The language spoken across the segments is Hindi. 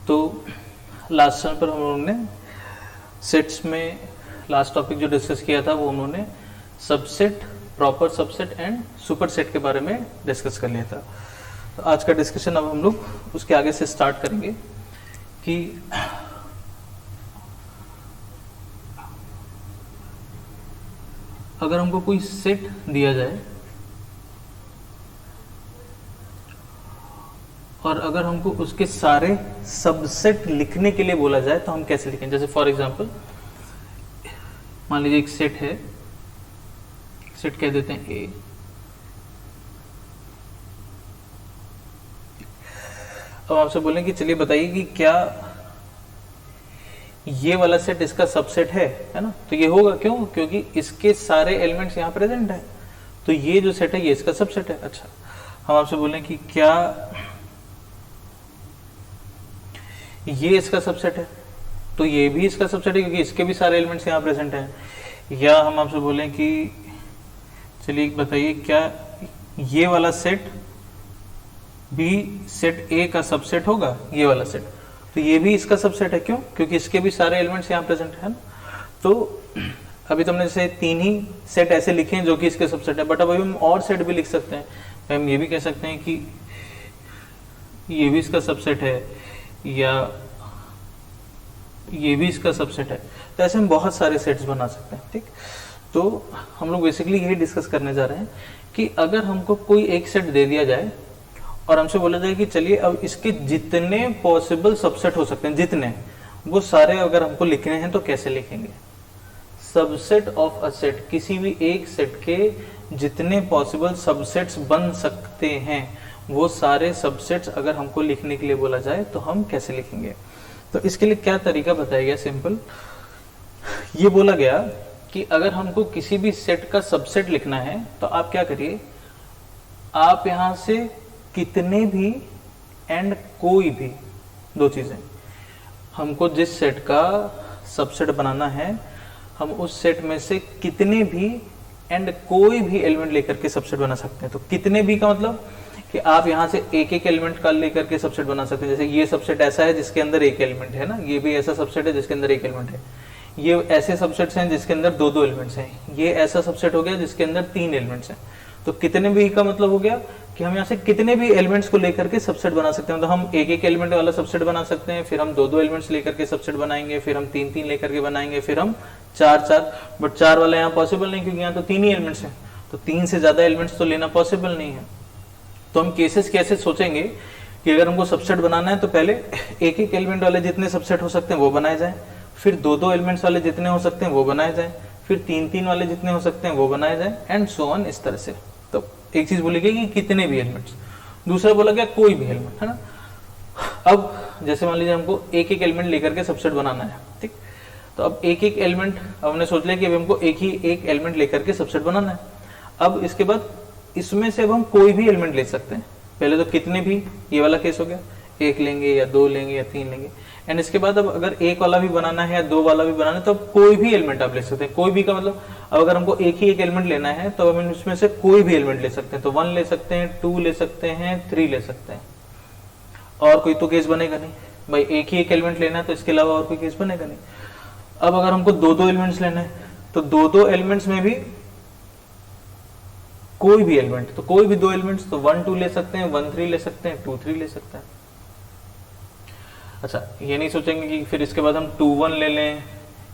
तो लास्ट टाइम पर हम लोगों ने सेट्स में लास्ट टॉपिक जो डिस्कस किया था वो उन्होंने subset, proper subset and super set के बारे में डिस्कस कर लिया था। तो आज का डिस्कशन अब हम लोग उसके आगे से स्टार्ट करेंगे कि अगर हमको कोई सेट दिया जाए और अगर हमको उसके सारे सबसेट लिखने के लिए बोला जाए तो हम कैसे लिखें। जैसे फॉर एग्जांपल मान लीजिए एक सेट है, सेट कह देते हैं ए। अब आपसे बोलें कि चलिए बताइए कि क्या ये वाला सेट इसका सबसेट है ना। तो ये होगा, क्यों? क्योंकि इसके सारे एलिमेंट्स यहाँ प्रेजेंट है, तो ये जो सेट है ये इसका सबसेट है। अच्छा, हम आपसे बोलें कि क्या ये इसका सबसेट है, तो ये भी इसका सबसेट है क्योंकि इसके भी सारे एलिमेंट्स यहाँ प्रेजेंट हैं। या हम आपसे बोलें कि चलिए बताइए क्या ये वाला सेट भी सेट ए का सबसेट होगा, ये वाला सेट, तो ये भी इसका सबसेट है। क्यों? क्योंकि इसके भी सारे एलिमेंट्स यहाँ प्रेजेंट है ना। तो अभी तुमने जैसे 3 ही सेट ऐसे लिखे हैं जो कि इसके सबसेट है, बट अब अभी हम और सेट भी लिख सकते हैं। हम ये भी कह सकते हैं कि ये भी इसका सबसेट है या ये भी इसका सबसेट है। तो ऐसे हम बहुत सारे सेट्स बना सकते हैं। ठीक, तो हम लोग बेसिकली यही डिस्कस करने जा रहे हैं कि अगर हमको कोई एक सेट दे दिया जाए और हमसे बोला जाए कि चलिए अब इसके जितने पॉसिबल सबसेट हो सकते हैं, जितने, वो सारे अगर हमको लिखने हैं तो कैसे लिखेंगे। सबसेट ऑफ अ सेट, किसी भी एक सेट के जितने पॉसिबल सबसेट्स बन सकते हैं वो सारे सबसेट्स अगर हमको लिखने के लिए बोला जाए तो हम कैसे लिखेंगे। तो इसके लिए क्या तरीका बताया गया, सिंपल ये बोला गया कि अगर हमको किसी भी सेट का सबसेट लिखना है तो आप क्या करिए, आप यहां से कितने भी एंड कोई भी, दो चीजें, हमको जिस सेट का सबसेट बनाना है हम उस सेट में से कितने भी एंड कोई भी एलिमेंट लेकर के सबसेट बना सकते हैं। तो कितने भी का मतलब कि आप यहां से एक एक एलिमेंट का लेकर के सबसेट बना सकते हैं। जैसे ये सबसेट ऐसा है जिसके अंदर एक एलिमेंट है ना, ये भी ऐसा सबसेट है जिसके अंदर एक एलिमेंट है, ये ऐसे सबसेट्स हैं जिसके अंदर दो दो एलिमेंट्स हैं, ये ऐसा सबसेट हो गया जिसके अंदर 3 एलिमेंट्स हैं। तो कितने भी का मतलब हो गया कि हम यहाँ से कितने भी एलिमेंट्स को लेकर के सबसेट बना सकते हैं। तो हम एक एक एलिमेंट वाला सबसेट बना सकते हैं, फिर हम दो दो एलिमेंट्स लेकर के सबसेट बनाएंगे, फिर हम 3 3 लेकर के बनाएंगे, फिर हम 4 4, बट 4 वाला यहाँ पॉसिबल नहीं क्योंकि यहाँ तो 3 ही एलिमेंट्स हैं, तो 3 से ज्यादा एलिमेंट्स तो लेना पॉसिबल नहीं है। तो हम केसेस कैसे सोचेंगे कि अगर हमको सबसेट बनाना है तो पहले एक एक एलिमेंट वाले जितने सबसेट हो सकते हैं वो बनाए जाए, फिर दो दो एलिमेंट्स वाले जितने हो सकते हैं वो बनाए जाए, फिर 3 3 वाले जितने हो सकते हैं वो बनाए जाए, एंड सो ऑन, इस तरह से। तो एक चीज बोली गई कि कितने भी एलिमेंट्स, दूसरा बोला गया कोई भी एलिमेंट, है ना। अब जैसे मान लीजिए हमको एक एक एलिमेंट लेकर के सबसेट बनाना है, ठीक, तो अब एक एक एलिमेंट, अब हमने सोच लिया कि अभी हमको एक एलिमेंट लेकर के सबसेट बनाना है। अब इसके बाद इसमें से अब हम कोई भी एलिमेंट ले सकते हैं। पहले तो कितने भी, ये वाला केस हो गया, 1 लेंगे या 2 लेंगे या 3 लेंगे, एंड इसके बाद अब अगर 1 वाला भी बनाना है या 2 वाला भी बनाना है तो अब कोई भी एलिमेंट आप ले सकते हैं। कोई भी का मतलब अब अगर हमको एक ही एक एलिमेंट लेना है तो हम इसमें से कोई भी एलिमेंट ले सकते हैं। तो 1 ले सकते हैं, 2 ले सकते हैं, 3 ले सकते हैं, और कोई तो केस बनेगा नहीं। भाई एक ही एक एलिमेंट लेना है तो इसके अलावा और कोई केस बनेगा नहीं। अब अगर हमको दो दो एलिमेंट्स लेना है तो दो दो एलिमेंट्स में भी कोई भी एलिमेंट, तो कोई भी 2 एलिमेंट्स, तो 1 2 ले सकते हैं, 1 3 ले सकते हैं, 2 3 ले सकते हैं। अच्छा, ये नहीं सोचेंगे कि फिर इसके बाद हम 2 1 ले लें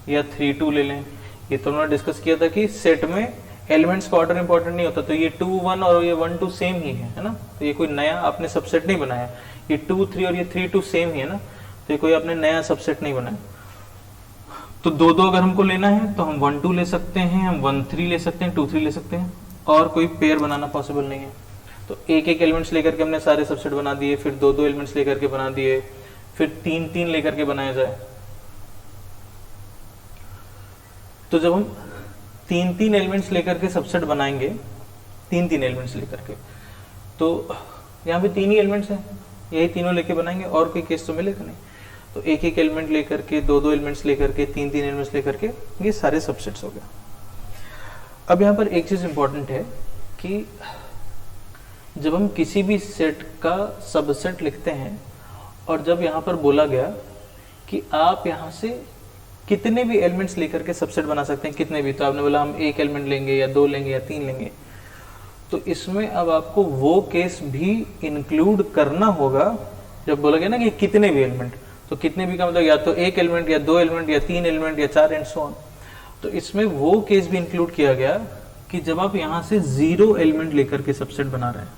या 3 2 ले लें। ये तो हमने डिस्कस किया था कि सेट में एलिमेंट्स का ऑर्डर इंपॉर्टेंट नहीं होता, तो ये 2 1 और ये 1 2 सेम ही है ना। तो ये कोई नया आपने सबसेट नहीं बनाया, ये 2 3 और ये 3 2 सेम ही है ना, तो ये कोई आपने नया सबसेट नहीं बनाया। तो दो दो अगर हमको लेना है तो हम 1 2 ले सकते हैं, हम 1 3 ले सकते हैं, 2 3 ले सकते हैं, और कोई पेयर बनाना पॉसिबल नहीं है। तो एक एक एलिमेंट्स लेकर के हमने सारे सबसेट बना दिए, फिर दो दो एलिमेंट्स लेकर के बना दिए, फिर 3 3 लेकर के बनाया जाए। तो जब हम 3 3 एलिमेंट्स लेकर के सबसेट बनाएंगे, 3 3 एलिमेंट्स लेकर के, तो यहाँ पे 3 ही एलिमेंट्स हैं, यही तीनों लेके बनाएंगे, और कोई केस तो मिलेगा नहीं। तो एक एक एलिमेंट लेकर के, दो दो एलिमेंट्स लेकर के, 3 3 एलिमेंट्स लेकर के, ये सारे सबसेट्स हो गए। अब यहाँ पर एक चीज इंपॉर्टेंट है कि जब हम किसी भी सेट का सबसेट लिखते हैं और जब यहाँ पर बोला गया कि आप यहाँ से कितने भी एलिमेंट्स लेकर के सबसेट बना सकते हैं, कितने भी, तो आपने बोला हम एक एलिमेंट लेंगे या दो लेंगे या तीन लेंगे, तो इसमें अब आपको वो केस भी इंक्लूड करना होगा। जब बोला गया ना कि कितने भी एलिमेंट, तो कितने भी का मतलब या तो एक एलिमेंट या दो एलिमेंट या तीन एलिमेंट या चार एंड सो ऑन। तो इसमें वो केस भी इंक्लूड किया गया कि जब आप यहां से 0 एलिमेंट लेकर के सबसेट बना रहे हैं,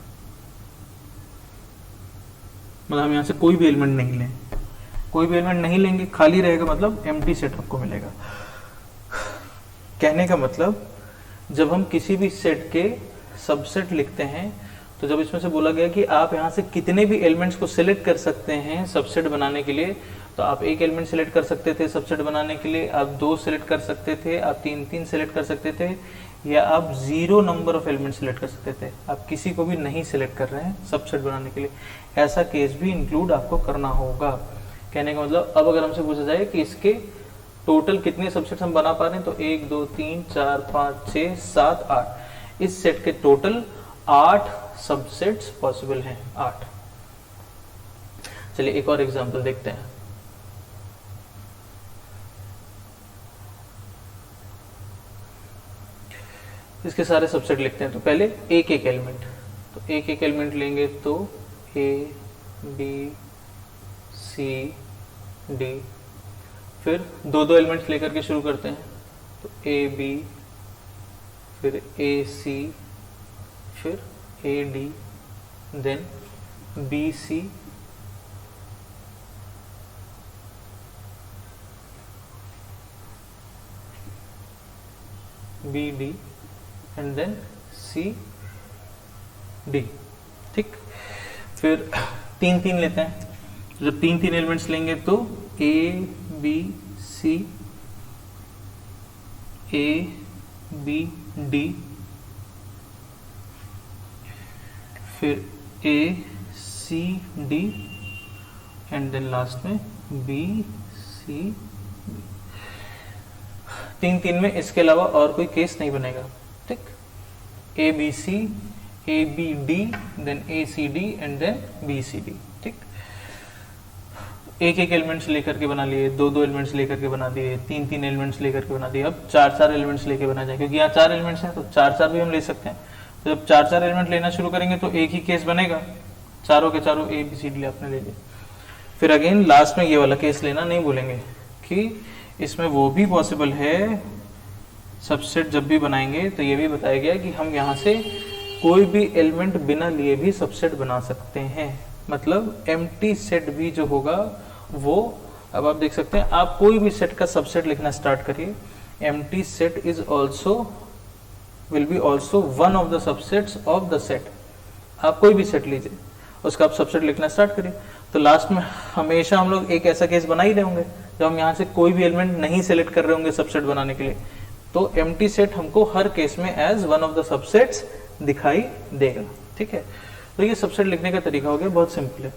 मतलब हम यहां से कोई भी एलिमेंट नहीं लें, कोई भी एलिमेंट नहीं लेंगे, खाली रहेगा, मतलब एम्प्टी सेट आपको मिलेगा। कहने का मतलब जब हम किसी भी सेट के सबसेट लिखते हैं, तो जब इसमें से बोला गया कि आप यहां से कितने भी एलिमेंट्स को सिलेक्ट कर सकते हैं सबसेट बनाने के लिए, तो आप एक एलिमेंट सिलेक्ट कर सकते थे सबसेट बनाने के लिए, आप दो सिलेक्ट कर सकते थे, आप तीन सिलेक्ट कर सकते थे, या आप 0 नंबर ऑफ एलिमेंट सिलेक्ट कर सकते थे। आप किसी को भी नहीं सिलेक्ट कर रहे हैं सबसेट बनाने के लिए, ऐसा केस भी इंक्लूड आपको करना होगा। कहने का मतलब अब अगर हमसे पूछा जाए कि इसके टोटल कितने सबसेट्स हम बना पा रहे हैं, तो 1 2 3 4 5 6 7 8, इस सेट के टोटल 8 सबसेट्स पॉसिबल हैं, 8। चलिए एक और एग्जांपल देखते हैं। इसके सारे सबसेट लिखते हैं। तो पहले एक एक एलिमेंट, तो एक एक एलिमेंट लेंगे तो ए बी सी डी, फिर दो दो एलिमेंट्स लेकर के शुरू करते हैं, तो ए बी, फिर ए सी, फिर A D, then B C, B D and then C D. ठीक, फिर तीन तीन लेते हैं। जब तीन तीन एलिमेंट्स लेंगे तो A B C, A B D, फिर A C D and then last में बी सी। तीन तीन में इसके अलावा और कोई केस नहीं बनेगा। ठीक, A B C, A B D, then A C D and then B C D. ठीक, एक एक एलिमेंट्स लेकर के बना लिए, दो दो एलिमेंट्स लेकर के बना दिए, तीन तीन एलिमेंट्स लेकर के बना दिए। अब चार चार एलिमेंट्स लेके बना जाए, क्योंकि यहाँ चार एलिमेंट्स हैं तो चार चार भी हम ले सकते हैं। तो जब चार चार एलिमेंट लेना शुरू करेंगे तो एक ही केस बनेगा, चारों के चारों ए बी सी डी आपने ले लिए। फिर अगेन लास्ट में ये वाला केस लेना नहीं भूलेंगे कि इसमें वो भी पॉसिबल है, सबसेट जब भी बनाएंगे तो ये भी बताया गया कि हम यहाँ से कोई भी एलिमेंट बिना लिए भी सबसेट बना सकते हैं। मतलब एम्प्टी सेट भी जो होगा वो, अब आप देख सकते हैं, आप कोई भी सेट का सबसेट लिखना स्टार्ट करिए, empty set is also will be also one of the subsets of the set. आप कोई भी सेट लीजिए, उसका आप सबसेट लिखना स्टार्ट करिए, तो लास्ट में हमेशा हम लोग एक ऐसा केस बना ही रहे होंगे जब हम यहाँ से कोई भी एलिमेंट नहीं सिलेक्ट कर रहे होंगे सबसेट बनाने के लिए, तो एम्प्टी सेट हमको हर केस में as one of the subsets दिखाई देगा। ठीक है, तो ये सबसेट लिखने का तरीका हो गया, बहुत सिंपल है।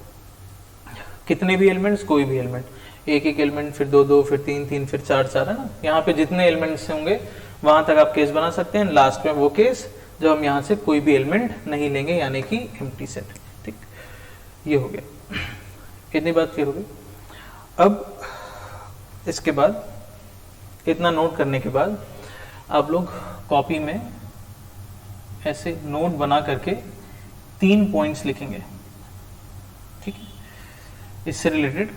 कितने भी एलिमेंट्स, कोई भी एलिमेंट, एक एक एलिमेंट, फिर दो दो, फिर तीन तीन, फिर चार चार, है ना। यहाँ पे जितने एलिमेंट्स होंगे वहां तक आप केस बना सकते हैं। लास्ट में वो केस जब हम यहाँ से कोई भी एलिमेंट नहीं लेंगे, यानी कि एम्प्टी सेट। ठीक, ये हो गया, इतनी बात क्लियर हो गई। अब इसके बाद, इतना नोट करने के बाद, आप लोग कॉपी में ऐसे नोट बना करके 3 पॉइंट्स लिखेंगे। ठीक है, इससे रिलेटेड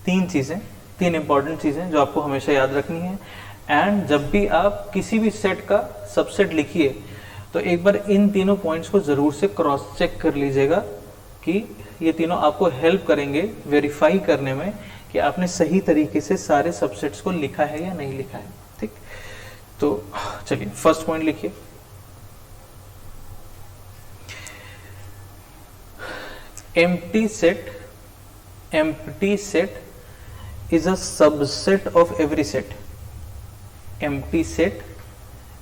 3 चीजें, 3 इंपॉर्टेंट चीजें जो आपको हमेशा याद रखनी है। एंड जब भी आप किसी भी सेट का सबसेट लिखिए तो एक बार इन तीनों पॉइंट्स को जरूर से क्रॉस चेक कर लीजिएगा कि ये तीनों आपको हेल्प करेंगे वेरीफाई करने में कि आपने सही तरीके से सारे सबसेट्स को लिखा है या नहीं लिखा है। ठीक, तो चलिए फर्स्ट पॉइंट लिखिए, empty set is a subset of every set. Empty set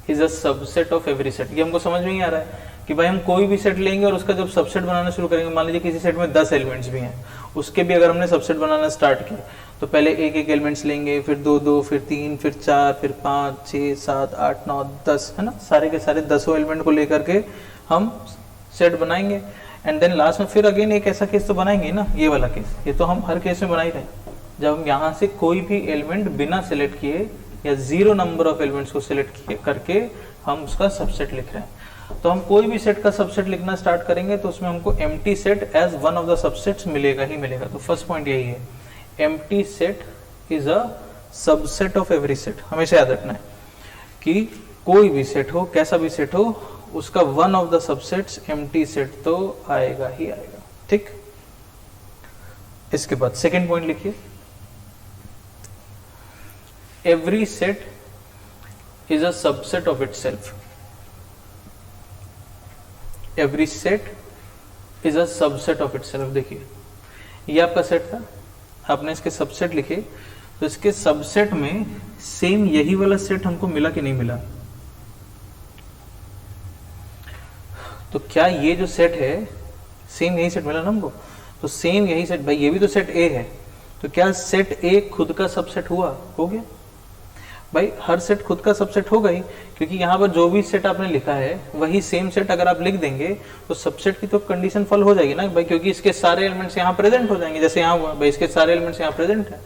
is a subset of every set. ये हमको समझ में नहीं आ रहा है कि भाई हम कोई भी सेट लेंगे और उसका जब सबसेट बनाना शुरू करेंगे, मान लीजिए किसी सेट में 10 एलिमेंट्स भी हैं, उसके भी अगर हमने सबसेट बनाना स्टार्ट किया तो पहले एक एक एलिमेंट्स लेंगे, फिर दो दो, फिर तीन, फिर चार, फिर 5 6 7 8 9 10, है ना। सारे के सारे 10 एलिमेंट को लेकर के हम सेट बनाएंगे। एंड देन लास्ट में फिर अगेन एक ऐसा केस तो बनाएंगे ना, ये वाला केस, ये तो हम हर केस में बना ही रहे हैं, जब हम यहाँ से कोई भी एलिमेंट बिना सिलेक्ट किए या जीरो नंबर ऑफ एलिमेंट्स को सिलेक्ट किए करके हम उसका सबसेट लिख रहे हैं। तो हम कोई भी सेट का सबसेट लिखना स्टार्ट करेंगे तो उसमें हमको empty set as one of the subsets मिलेगा ही मिलेगा। तो फर्स्ट पॉइंट यही है, empty set is a subset of every set. हमेशा याद रखना है कि कोई भी सेट हो, कैसा भी सेट हो, उसका one of the subsets empty set तो आएगा ही आएगा। ठीक, इसके बाद सेकेंड पॉइंट लिखिए, every set is a subset of itself. Every set is a subset of itself। देखिए ये आपका सेट था, आपने इसके सबसेट लिखे, तो इसके सबसेट में सेम यही वाला सेट हमको मिला कि नहीं मिला? तो क्या ये जो सेट है सेम यही सेट मिला ना हमको? तो सेम यही सेट, भाई ये भी तो सेट ए है, तो क्या सेट ए खुद का सबसेट हुआ? हो गया भाई, हर सेट खुद का सबसेट होगा ही, क्योंकि यहाँ पर जो भी सेट आपने लिखा है वही सेम सेट अगर आप लिख देंगे तो सबसेट की तो कंडीशन फॉल हो जाएगी ना भाई, क्योंकि इसके सारे एलिमेंट्स यहाँ प्रेजेंट हो जाएंगे। जैसे यहाँ हुआ भाई, इसके सारे एलिमेंट्स यहाँ प्रेजेंट है,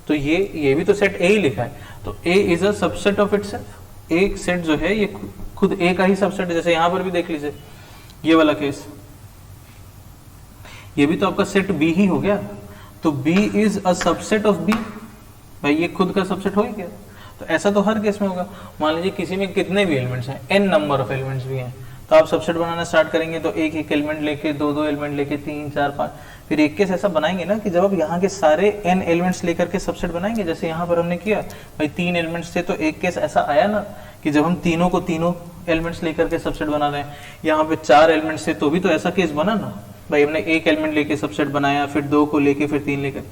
तो ये भी तो सेट ए ही लिखा है, तो A is a subset of itself. एक सेट जो है ये खुद ए का ही सबसेट है। जैसे यहाँ पर भी देख लीजिए ये वाला केस, ये भी तो आपका सेट बी ही हो गया, तो B is a subset of B. भाई ये खुद का सबसेट हो ही गया। तो ऐसा तो हर केस में होगा। मान लीजिए किसी में कितने भी एलिमेंट्स हैं, n नंबर ऑफ एलिमेंट्स भी हैं, तो आप सबसेट बनाना स्टार्ट करेंगे तो एक एक एलिमेंट लेके, दो एलिमेंट लेके, 3 4 5, फिर एक केस ऐसा बनाएंगे ना कि जब आप यहाँ के सारे n एलिमेंट्स लेकर के सबसेट बनाएंगे, जैसे यहाँ पर हमने किया भाई 3 एलिमेंट्स थे, तो एक केस ऐसा आया ना कि जब हम तीनों एलिमेंट्स लेकर के सबसेट बना रहे हैं, यहाँ पे 4 एलिमेंट्स थे तो भी तो ऐसा केस बना ना भाई, हमने एक एलिमेंट लेके सबसेट बनाया, फिर 2 को लेके, फिर 3 लेकर,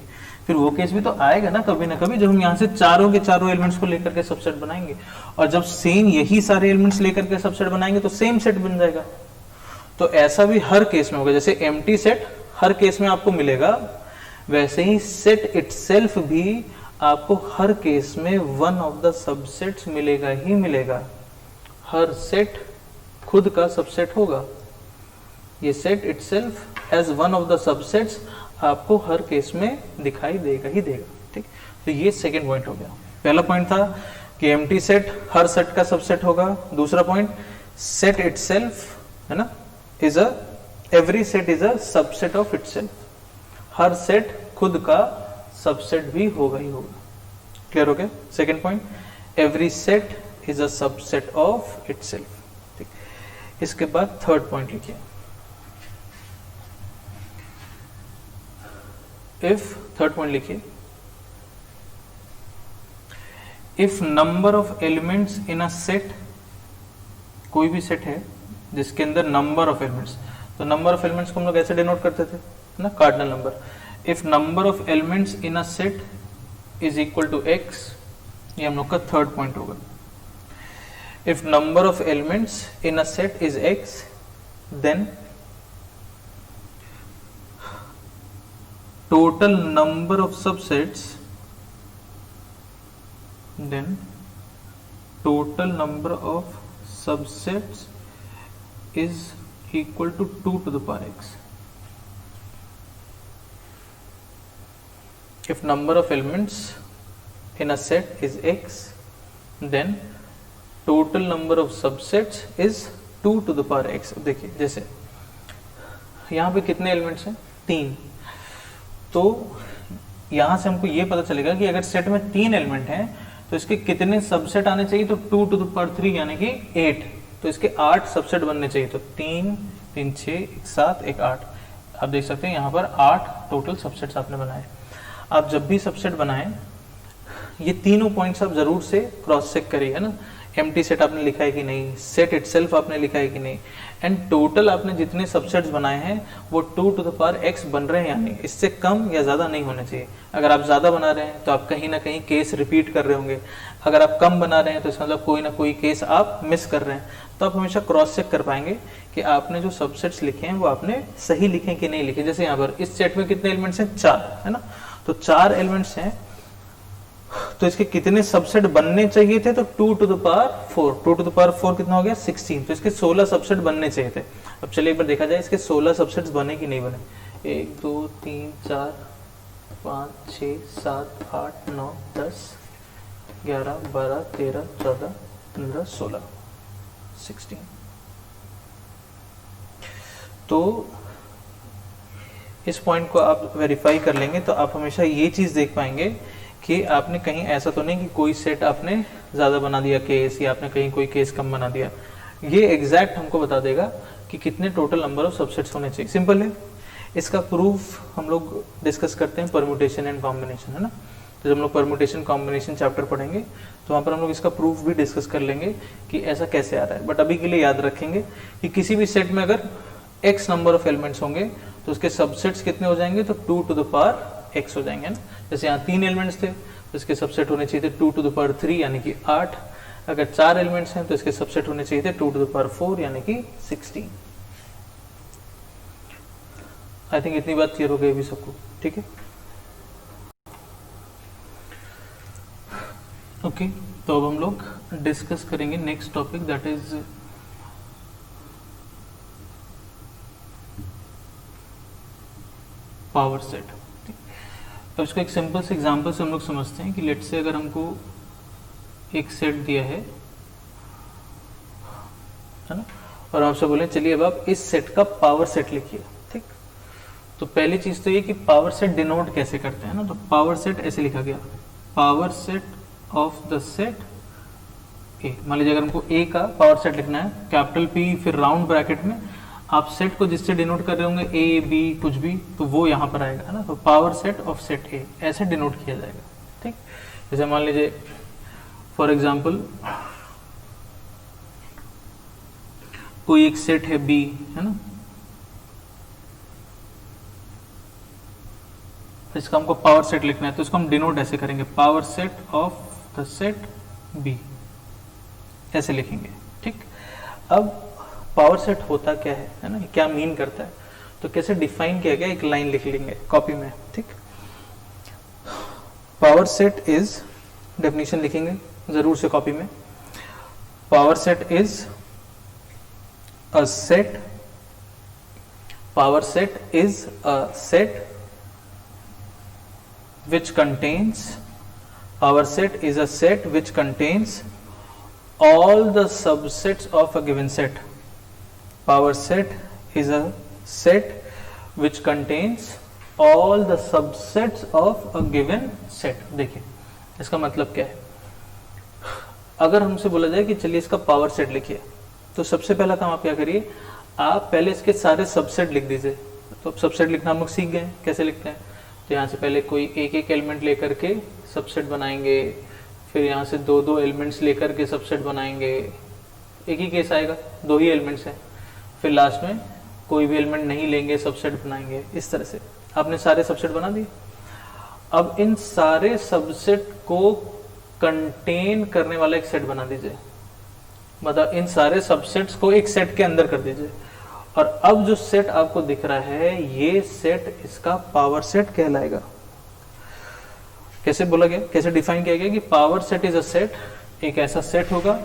फिर वो केस भी तो आएगा ना कभी ना कभी, जब हम यहाँ से चारों के चारों एलिमेंट्स को लेकर के सबसेट बनाएंगे, और जब सेम यही सारे एलिमेंट्स लेकर के सबसेट बनाएंगे तो सेम सेट बन जाएगा। तो ऐसा भी हर केस में होगा। जैसे एम्प्टी सेट हर केस में आपको मिलेगा, वैसे ही सेट इटसेल्फ भी आपको हर केस में वन ऑफ द सबसेट्स मिलेगा ही मिलेगा। हर सेट खुद का सबसेट होगा। ये set itself as one of the subsets आपको हर केस में दिखाई देगा ही देगा। ठीक, तो ये सेकंड पॉइंट हो गया। पहला पॉइंट था कि एम्प्टी सेट हर सेट का सबसेट होगा। दूसरा पॉइंट, सेट इटसेल्फ है ना, is a every set is a subset of itself. Her set खुद का सबसेट भी होगा ही होगा। क्लियर हो गया? Second point, every set is a subset of itself. ठीक, इसके बाद थर्ड पॉइंट लिखिए, if, थर्ड पॉइंट लिखिए, if number of elements in a set, कोई भी सेट है जिसके अंदर नंबर ऑफ एलिमेंट्स, तो नंबर ऑफ एलिमेंट्स को हम लोग ऐसे डिनोट करते थे ना, cardinal number. If number of elements in a set is equal to x, ये हम लोग का थर्ड पॉइंट होगा। If number of elements in a set is x, then total number of subsets, then total number of subsets is equal to 2 to the power x. If number of elements in a set is x, then total number of subsets is 2 to the power x. देखिए जैसे यहाँ पे कितने एलिमेंट्स हैं? 3। तो यहां से हमको ये पता चलेगा कि अगर सेट में 3 एलिमेंट हैं तो इसके कितने सबसेट आने चाहिए? तो 2 to the power 3 यानी कि 8। तो इसके 8 सबसेट बनने चाहिए। तो 3 3 6 1 7 1 8। आप देख सकते हैं यहाँ पर 8 टोटल सबसेट्स आपने बनाए। आप जब भी सबसेट बनाएं, ये तीनों पॉइंट्स आप जरूर से क्रॉस चेक करिए, है ना। एम्प्टी सेट आपने लिखा है कि नहीं, सेट इटसेल्फ आपने लिखा है कि नहीं, एंड टोटल आपने जितने सबसेट्स बनाए हैं वो 2 to the power x बन रहे हैं या नहीं, इससे कम या ज्यादा नहीं होने चाहिए। अगर आप ज्यादा बना रहे हैं तो आप कहीं ना कहीं केस रिपीट कर रहे होंगे, अगर आप कम बना रहे हैं तो इसका मतलब कोई ना कोई केस आप मिस कर रहे हैं। तो आप हमेशा क्रॉस चेक कर पाएंगे कि आपने जो सबसेट्स लिखे हैं वो आपने सही लिखे कि नहीं लिखे। जैसे यहाँ पर इस सेट में कितने एलिमेंट्स हैं? 4, है ना। तो 4 एलिमेंट्स हैं, तो इसके कितने सबसेट बनने चाहिए थे, तो 2 to the power 4, 2 to the power 4 कितना हो गया 16, तो इसके 16 सबसेट बनने चाहिए थे। अब चलिए एक बार देखा जाए इसके 16 सबसेट्स बने कि नहीं बने। 1 2 3 4 5 6 7 8 9 10 11 12 13 14 15 16 16। तो इस पॉइंट को आप वेरीफाई कर लेंगे तो आप हमेशा ये चीज देख पाएंगे कि आपने कहीं ऐसा तो नहीं कि कोई सेट आपने ज्यादा बना दिया केस, या आपने कहीं कोई केस कम बना दिया। ये एग्जैक्ट हमको बता देगा कि कितने टोटल नंबर ऑफ सबसेट्स होने चाहिए। सिंपल है। इसका प्रूफ हम लोग डिस्कस करते हैं परम्यूटेशन एंड कॉम्बिनेशन, है ना। तो जब हम लोग परम्यूटेशन कॉम्बिनेशन चैप्टर पढ़ेंगे तो वहाँ पर हम लोग इसका प्रूफ भी डिस्कस कर लेंगे कि ऐसा कैसे आ रहा है। बट अभी के लिए याद रखेंगे कि किसी भी सेट में अगर x नंबर ऑफ एलिमेंट्स होंगे तो उसके सबसेट्स कितने हो जाएंगे, तो 2 to the power x हो जाएंगे ना। जैसे यहाँ 3 एलिमेंट्स थे तो इसके सबसेट होने चाहिए थे 2 to the power 3 यानी कि 8। अगर 4 एलिमेंट्स हैं तो इसके सबसेट होने चाहिए थे 2 to the power 4 यानी कि 16। आई थिंक इतनी बात क्लियर हो गई अभी सबको, ठीक है। ओके, तो अब हम लोग डिस्कस करेंगे next topic, that is power set. अब इसको एक सिंपल से एग्जांपल से हम लोग समझते हैं कि लेट से अगर हमको एक सेट दिया है ना, और आपसे बोले चलिए अब आप इस सेट का पावर सेट लिखिए, ठीक। तो पहली चीज तो ये कि पावर सेट डिनोट कैसे करते हैं ना, तो पावर सेट ऐसे लिखा गया, power set of the set ए। मान लीजिए अगर हमको ए का पावर सेट लिखना है, कैपिटल पी फिर राउंड ब्रैकेट में आप सेट को जिससे डिनोट कर रहे होंगे ए बी कुछ भी, तो वो यहाँ पर आएगा ना। तो पावर सेट ऑफ सेट ए ऐसे डिनोट किया जाएगा, ठीक। जैसे मान लीजिए फॉर एग्जांपल कोई एक सेट है बी, है ना, तो इसका हमको पावर सेट लिखना है तो इसको हम डिनोट ऐसे करेंगे, power set of the set B ऐसे लिखेंगे, ठीक। अब पावर सेट होता क्या है ना, क्या मीन करता है, तो कैसे डिफाइन किया गया, एक लाइन लिख लेंगे कॉपी में, ठीक। पावर सेट इज, डेफिनेशन लिखेंगे जरूर से कॉपी में, power set is a set, power set is a set which contains, power set is a set which contains all the subsets of a given set. Power set is a set which contains all the subsets of a given set. देखिए इसका मतलब क्या है, अगर हमसे बोला जाए कि चलिए इसका पावर सेट लिखिए, तो सबसे पहला काम आप क्या करिए, आप पहले इसके सारे सबसेट लिख दीजिए। तो सबसेट लिखना हम लोग सीख गए, कैसे लिखते हैं, तो यहाँ से पहले कोई एक एक एलिमेंट लेकर के सबसेट बनाएंगे, फिर यहाँ से दो दो एलिमेंट्स लेकर के सबसेट बनाएंगे, एक ही केस आएगा, दो ही एलिमेंट्स हैं, फिर लास्ट में कोई भी एलिमेंट नहीं लेंगे सबसेट बनाएंगे। इस तरह से आपने सारे सबसेट बना दिए। अब इन सारे सबसेट को कंटेन करने वाला एक सेट बना दीजिए, मतलब इन सारे सबसेट्स को एक सेट के अंदर कर दीजिए। और अब जो सेट आपको दिख रहा है ये सेट इसका पावर सेट कहलाएगा। कैसे बोला गया, कैसे डिफाइन किया गया कि power set is a set, एक ऐसा सेट होगा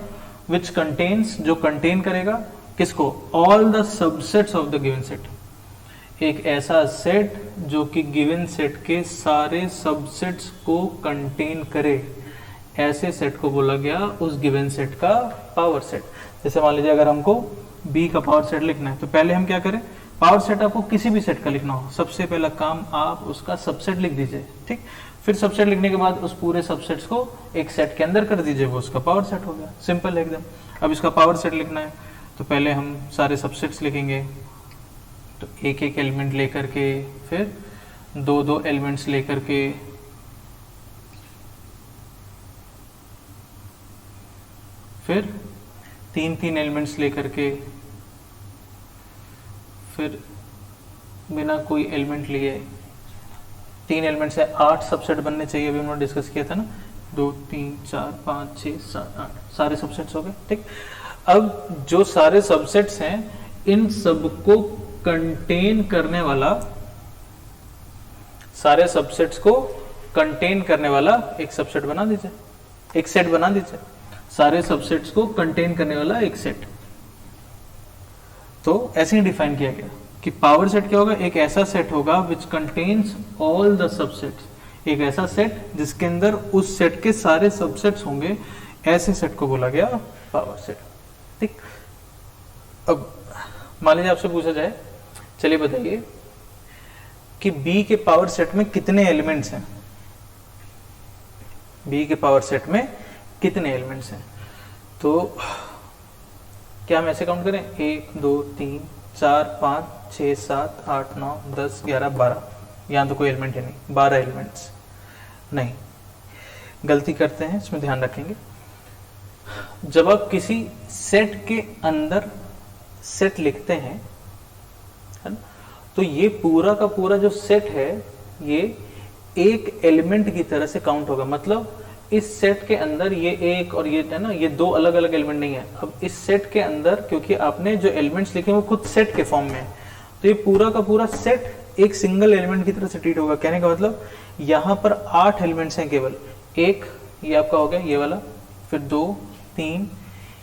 विच कंटेन्स, जो कंटेन करेगा किसको, all the subsets of the given set. एक ऐसा सेट जो कि गिवन सेट के सारे सबसेट्स को कंटेन करे, ऐसे सेट को बोला गया उस गिवन सेट का पावर सेट। जैसे मान लीजिए अगर हमको बी का पावर सेट लिखना है तो पहले हम क्या करें, पावर सेट आपको किसी भी सेट का लिखना हो, सबसे पहला काम आप उसका सबसेट लिख दीजिए, ठीक। फिर सबसेट लिखने के बाद उस पूरे सबसेट्स को एक सेट के अंदर कर दीजिए, वो उसका पावर सेट हो गया, सिंपल है एकदम। अब इसका पावर सेट लिखना है तो पहले हम सारे सबसेट्स लिखेंगे, तो एक एक एलिमेंट लेकर के, फिर दो दो एलिमेंट्स लेकर के, फिर तीन तीन एलिमेंट्स लेकर के, फिर बिना कोई एलिमेंट लिए, तीन एलिमेंट से 8 सबसेट बनने चाहिए, अभी हमने डिस्कस किया था ना, 2 3 4 5 6 7 8 सारे सबसेट्स हो गए, ठीक। अब जो सारे सबसेट्स हैं इन सबको कंटेन करने वाला, सारे सबसेट्स को कंटेन करने वाला एक सबसेट बना दीजिए, एक सेट बना दीजिए, सारे सबसेट्स को कंटेन करने वाला एक सेट। तो ऐसे ही डिफाइन किया गया कि पावर सेट क्या होगा, एक ऐसा सेट होगा which contains all the subsets, एक ऐसा सेट जिसके अंदर उस सेट के सारे सबसेट्स होंगे, ऐसे सेट को बोला गया पावर सेट। ठीक, अब मान लीजिए आपसे पूछा जाए, चलिए बताइए कि B के पावर सेट में कितने एलिमेंट्स हैं, B के पावर सेट में कितने एलिमेंट्स हैं। तो क्या हम ऐसे काउंट करें, 1 2 3 4 5 6 7 8 9 10 11 12, यहां तो कोई एलिमेंट है नहीं, 12 एलिमेंट्स नहीं, गलती करते हैं, इसमें ध्यान रखेंगे। जब आप किसी सेट के अंदर सेट लिखते हैं, है ना, तो ये पूरा का पूरा जो सेट है ये एक एलिमेंट की तरह से काउंट होगा। मतलब इस सेट के अंदर ये एक और ये है ना, ये दो अलग अलग एलिमेंट नहीं है। अब इस सेट के अंदर क्योंकि आपने जो एलिमेंट्स लिखे हैं वो खुद सेट के फॉर्म में है, तो ये पूरा का पूरा सेट एक सिंगल एलिमेंट की तरह से ट्रीट होगा। कहने का मतलब यहाँ पर 8 एलिमेंट्स हैं केवल, एक ये आपका हो गया ये वाला, फिर 2 3,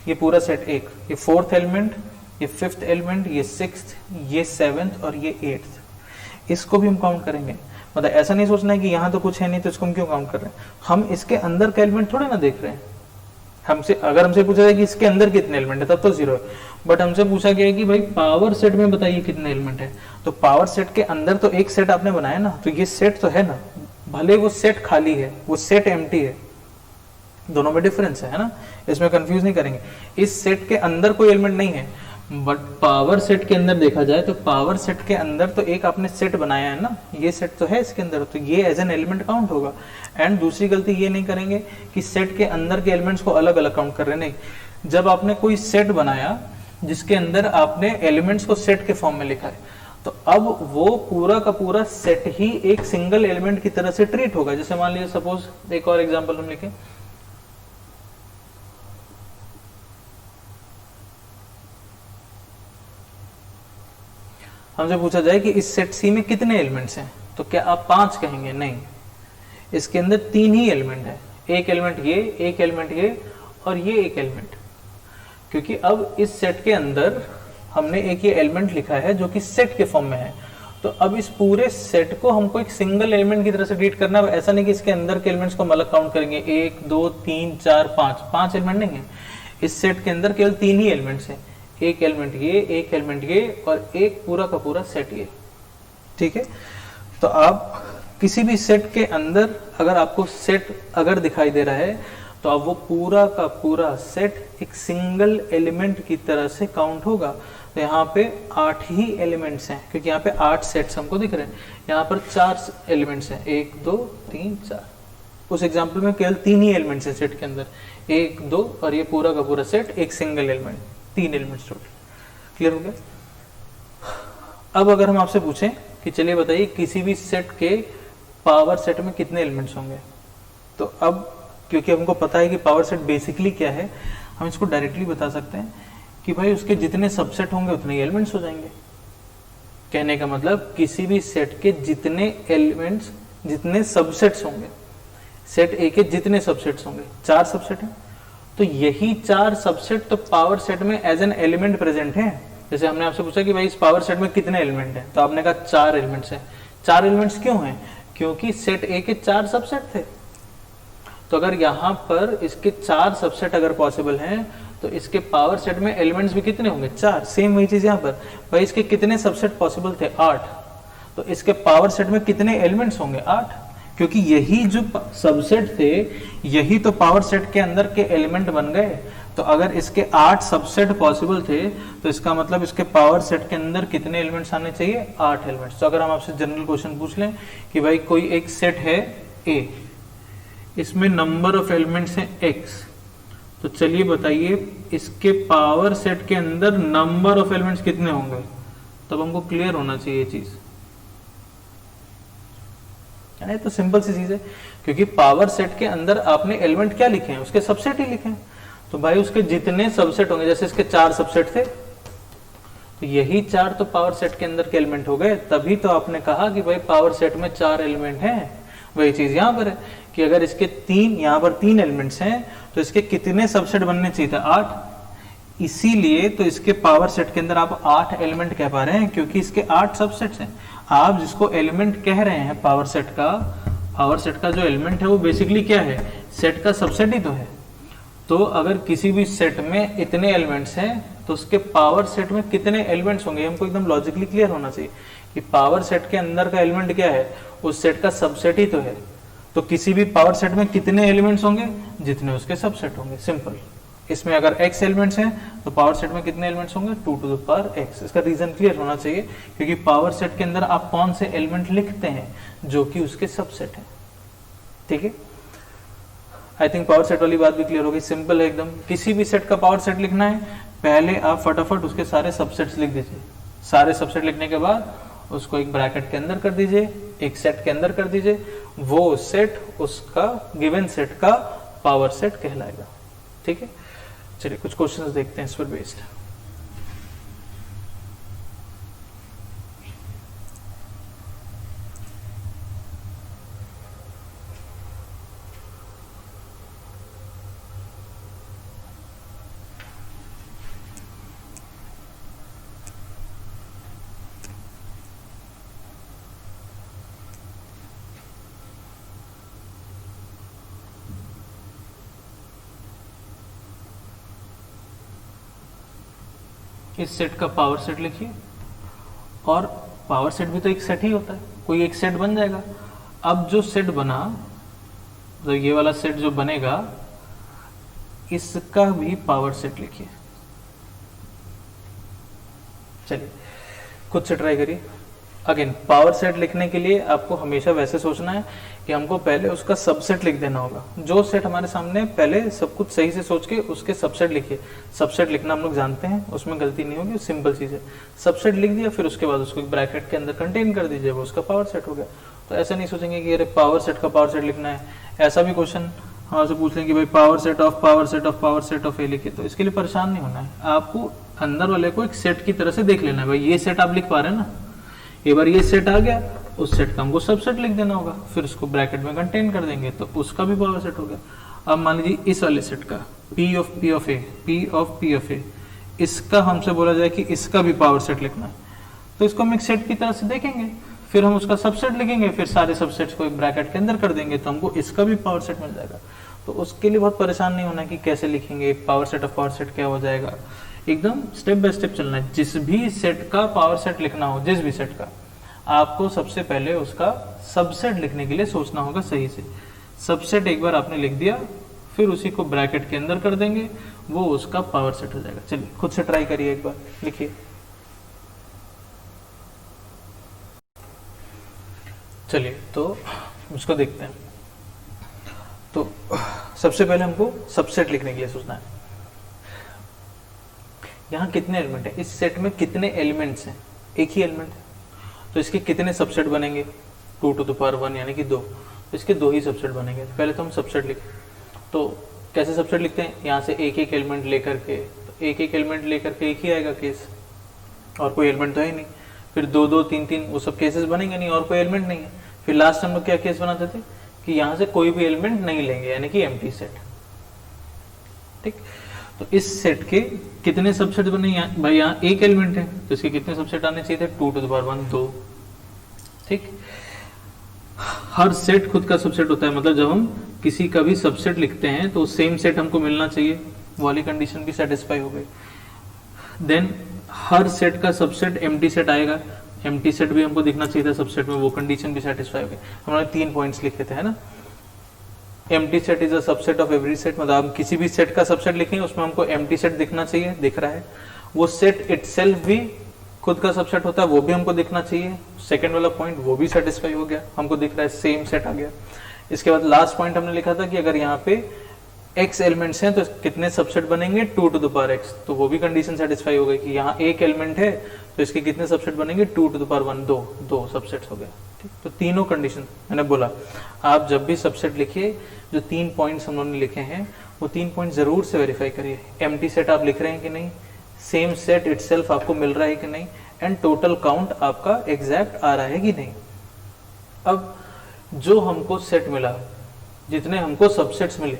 ये पूरा सेट एक, ये 4th एलिमेंट, ये 5th एलिमेंट, ये 6th, ये 7th और ये 8th, इसको भी हम काउंट करेंगे। मतलब ऐसा नहीं सोचना है कि यहाँ तो कुछ है नहीं तो इसको हम क्यों काउंट कर रहे हैं, हम इसके अंदर का एलिमेंट थोड़े ना देख रहे हैं। हमसे अगर हमसे पूछा जाए कि इसके अंदर कितने एलिमेंट है तब तो 0 है, बट हमसे पूछा गया है कि भाई पावर सेट में बताइए कितने एलिमेंट है, तो पावर सेट के अंदर तो एक सेट आपने बनाया ना, तो ये सेट तो है ना, भले वो सेट खाली है, वो सेट एम्प्टी है, दोनों में डिफरेंस है ना, इसमें कंफ्यूज नहीं करेंगे। इस सेट के अंदर कोई एलिमेंट नहीं है, बट पावर सेट के अंदर देखा जाए तो पावर सेट के अंदर तो एक आपने सेट बनाया है ना, ये सेट तो है इसके अंदर, तो ये एज एन एलिमेंट काउंट होगा। एंड दूसरी गलती ये नहीं करेंगे कि सेट के अंदर के एलिमेंट्स को अलग अलग काउंट कर रहे, नहीं। जब आपने कोई सेट बनाया जिसके अंदर आपने एलिमेंट्स को सेट के फॉर्म में लिखा है, तो अब वो पूरा का पूरा सेट ही एक सिंगल एलिमेंट की तरह से ट्रीट होगा। जैसे मान लीजिए सपोज एक और एग्जाम्पल हम लिखें, हमसे पूछा जाए कि इस सेट सी में कितने एलिमेंट्स हैं, तो क्या आप 5 कहेंगे? नहीं, इसके अंदर 3 ही एलिमेंट है, एक एलिमेंट ये, एक एलिमेंट ये और ये एक एलिमेंट, क्योंकि अब इस सेट के अंदर हमने एक ये एलिमेंट लिखा है जो कि सेट के फॉर्म में है। तो अब इस पूरे सेट को हमको एक सिंगल एलिमेंट की तरह से ट्रीट करना है। ऐसा नहीं कि इसके अंदर के एलिमेंट्स को हम अलग काउंट करेंगे, 1 2 3 4 5 एलिमेंट नहीं है, इस सेट के अंदर केवल 3 ही एलिमेंट्स हैं, एक एलिमेंट ये, एक एलिमेंट ये और एक पूरा का पूरा सेट ये। ठीक है, तो आप किसी भी सेट के अंदर अगर आपको सेट अगर दिखाई दे रहा है तो अब वो पूरा का पूरा सेट एक सिंगल एलिमेंट की तरह से काउंट होगा। तो यहाँ पे 8 ही एलिमेंट्स हैं, क्योंकि यहाँ पे 8 सेट्स हमको दिख रहे हैं, यहाँ पर 4 एलिमेंट्स हैं, 1 2 3 4। उस एग्जाम्पल में केवल 3 ही एलिमेंट्स हैं सेट के अंदर, 1 2 और ये पूरा का पूरा सेट एक single element, 3 elements total. Clear हो गया? अब अगर हम आपसे पूछें कि चलिए बताइए किसी भी सेट के पावर सेट में कितने एलिमेंट्स होंगे, तो अब क्योंकि हमको पता है कि पावर सेट बेसिकली क्या है, हम इसको डायरेक्टली बता सकते हैं कि भाई उसके जितने सबसेट होंगे उतने एलिमेंट्स हो जाएंगे। कहने का मतलब किसी भी सेट के जितने एलिमेंट्स, जितने सबसेट्स होंगे, सेट ए के जितने सबसेट्स होंगे, 4 सबसेट हैं, तो यही 4 सबसेट तो पावर सेट में एज एन एलिमेंट प्रेजेंट है। जैसे हमने आपसे पूछा कि भाई इस पावर सेट में कितने एलिमेंट हैं, तो आपने कहा 4 एलिमेंट्स हैं। 4 एलिमेंट्स क्यों हैं? क्योंकि सेट ए के 4 सबसेट थे। तो अगर यहाँ पर इसके 4 सबसेट अगर पॉसिबल हैं तो इसके पावर सेट में एलिमेंट्स भी कितने होंगे? 4। सेम वही चीज यहाँ पर, भाई इसके कितने सबसेट पॉसिबल थे? 8। तो इसके पावर सेट में कितने एलिमेंट्स होंगे? 8, क्योंकि यही जो सबसेट थे यही तो पावर सेट के अंदर के एलिमेंट बन गए। तो अगर इसके 8 सबसेट पॉसिबल थे तो इसका मतलब इसके पावर सेट के अंदर कितने एलिमेंट्स आने चाहिए? 8 एलिमेंट्स। तो अगर हम आपसे जनरल क्वेश्चन पूछ लें कि भाई कोई एक सेट है ए, इसमें नंबर ऑफ एलिमेंट्स हैं x, तो चलिए बताइए इसके पावर सेट के अंदर नंबर ऑफ एलिमेंट्स कितने होंगे? तब हमको क्लियर होना चाहिए ये चीज। तो सिंपल सी चीज है, क्योंकि पावर सेट के अंदर आपने एलिमेंट क्या लिखे हैं? उसके सबसेट ही लिखे हैं। तो भाई उसके जितने सबसेट होंगे, जैसे इसके 4 सबसेट थे, तो यही 4 तो पावर सेट के अंदर के एलिमेंट हो गए। तभी तो आपने कहा कि भाई पावर सेट में 4 एलिमेंट हैं। वही चीज यहाँ पर है कि अगर इसके तीन, यहाँ पर 3 एलिमेंट्स हैं तो इसके कितने सबसेट बनने चाहिए था? 8। इसीलिए तो इसके पावर सेट के अंदर आप 8 एलिमेंट कह पा रहे हैं, क्योंकि इसके 8 सबसेट्स हैं। आप जिसको एलिमेंट कह रहे हैं पावर सेट का जो एलिमेंट है वो बेसिकली क्या है? सेट का सबसेट ही तो है। तो अगर किसी भी सेट में इतने एलिमेंट्स हैं तो उसके पावर सेट में कितने एलिमेंट्स होंगे, हमको एकदम लॉजिकली क्लियर होना चाहिए कि पावर सेट के अंदर का एलिमेंट क्या है? उस सेट का सबसेट ही तो है। तो किसी भी पावर सेट में कितने एलिमेंट्स होंगे? जितने उसके सबसेट होंगे, सिंपल। इसमें अगर x एलिमेंट्स हैं तो पावर सेट में कितने एलिमेंट्स होंगे? 2 to the power x। इसका रीजन क्लियर होना चाहिए, क्योंकि पावर सेट के अंदर आप कौन से एलिमेंट लिखते हैं जो कि उसके सबसेट है। ठीक है, आई थिंक पावर सेट वाली बात भी क्लियर हो गई। सिंपल है एकदम। किसी भी सेट का पावर सेट लिखना है, पहले आप फटाफट उसके सारे सबसेट्स लिख दीजिए। सारे सबसेट लिखने के बाद उसको एक ब्रैकेट के अंदर कर दीजिए, एक सेट के अंदर कर दीजिए। वो सेट उसका गिवन सेट का पावर सेट कहलाएगा। ठीक है, चलिए कुछ क्वेश्चंस देखते हैं इस पर बेस्ड। इस सेट का पावर सेट लिखिए, और पावर सेट भी तो एक सेट ही होता है, कोई एक सेट बन जाएगा। अब जो सेट बना, तो ये वाला सेट जो बनेगा इसका भी पावर सेट लिखिए। चलिए खुद से ट्राई करिए। अगेन पावर सेट लिखने के लिए आपको हमेशा वैसे सोचना है कि हमको पहले उसका सबसेट लिख देना होगा। जो सेट हमारे सामने, पहले सब कुछ सही से सोच के उसके सबसेट लिखिए। सबसेट लिखना हम लोग जानते हैं, उसमें गलती नहीं होगी, सिंपल चीज है। सबसेट लिख दिया, फिर उसके बाद उसको एक ब्रैकेट के अंदर कंटेन कर दीजिए, वो उसका पावर सेट हो गया। तो ऐसा नहीं सोचेंगे कि अरे पावर सेट का पावर सेट लिखना है। ऐसा भी क्वेश्चन हमसे पूछ लें कि भाई power set of power set of power set of A लिखिए, तो इसके लिए परेशान नहीं होना है। आपको अंदर वाले को एक सेट की तरह से देख लेना है। भाई ये सेट आप लिख पा रहे हैं ना, एक बार ये सेट आ गया, उस सेट का हमको सबसेट लिख देना होगा, फिर उसको ब्रैकेट में कंटेन कर देंगे, तो उसका भी पावर सेट हो गया। अब मान लीजिए इस वाले सेट का P ऑफ P ऑफ ए, इसका हमसे बोला जाए कि इसका भी पावर सेट लिखना है, तो इसको हम एक सेट की तरह से देखेंगे, फिर हम उसका सबसेट लिखेंगे, फिर सारे सबसेट्स को एक ब्रैकेट के अंदर कर देंगे, तो हमको इसका भी पावर सेट मिल जाएगा। तो उसके लिए बहुत परेशान नहीं होना कि कैसे लिखेंगे, power set of power set क्या हो जाएगा। एकदम स्टेप बाय स्टेप चलना है। जिस भी सेट का पावर सेट लिखना हो, जिस भी सेट का, आपको सबसे पहले उसका सबसेट लिखने के लिए सोचना होगा सही से। सबसेट एक बार आपने लिख दिया, फिर उसी को ब्रैकेट के अंदर कर देंगे, वो उसका पावर सेट हो जाएगा। चलिए खुद से ट्राई करिए, एक बार लिखिए। चलिए तो उसको देखते हैं। तो सबसे पहले हमको सबसेट लिखने के लिए सोचना है। यहाँ कितने एलिमेंट है, इस सेट में कितने एलिमेंट्स हैं? एक ही एलिमेंट है, तो इसके कितने सबसेट बनेंगे? 2 to the power 1 यानी कि 2। तो इसके 2 ही सबसेट बनेंगे। पहले तो हम सबसेट लिखें। तो कैसे सबसेट लिखते हैं? यहाँ से एक एक एलिमेंट लेकर के, तो एक एक एलिमेंट लेकर के एक ही आएगा केस, और कोई एलिमेंट तो है ही नहीं। फिर 2 2 3 3 वो सब केसेस बनेंगे नहीं, और कोई एलिमेंट नहीं है। फिर लास्ट हम लोग क्या केस बनाते थे कि यहाँ से कोई भी एलिमेंट नहीं लेंगे, यानी कि एम्प्टी सेट। ठीक, तो इस सेट के कितने सबसेट बने? भाई यहाँ एक एलिमेंट है, तो इसके कितने सबसेट आने चाहिए थे? 2 to the power 1, 2। ठीक, हर सेट खुद का सबसेट होता है, मतलब जब हम किसी का भी सबसेट लिखते हैं तो सेम सेट हमको मिलना चाहिए, वाली कंडीशन भी सेटिस्फाई हो गई। देन हर सेट का सबसेट एम्प्टी सेट आएगा, एम्प्टी सेट भी हमको दिखना चाहिए था सबसेट में, वो कंडीशन भी सेटिस्फाई हो गई। हमने 3 पॉइंट्स लिखे थे, है ना। Empty set is a subset of every set, मतलब हम किसी भी सेट का सबसेट लिखेंगे उसमें हमको एम्प्टी सेट दिखना चाहिए, दिख रहा है। वो सेट इटसेल्फ भी खुद का सबसेट होता है, वो भी हमको दिखना चाहिए। सेकंड वाला पॉइंट वो भी सेटिस्फाई हो गया, हमको दिख रहा है सेम सेट आ गया। इसके बाद लास्ट पॉइंट हमने लिखा था कि अगर यहाँ पे x एलिमेंट्स हैं तो कितने सबसेट बनेंगे? 2 to the power x, तो वो भी कंडीशन सेटिस्फाई हो गई कि यहाँ एक एलिमेंट है तो इसके कितने सबसेट बनेंगे? 2 to the power 1, 2 सबसेट्स हो गए। ठीक, तो तीनों कंडीशन मैंने बोला। आप जब भी सबसेट लिखिए, जो 3 पॉइंट्स हम लोगों ने लिखे हैं वो 3 पॉइंट जरूर से वेरीफाई करिए। एम्प्टी सेट आप लिख रहे हैं कि नहीं, सेम सेट इटसेल्फ आपको मिल रहा है कि नहीं, एंड टोटल काउंट आपका एग्जैक्ट आ रहा है कि नहीं। अब जो हमको सेट मिला, जितने हमको सबसेट्स मिले,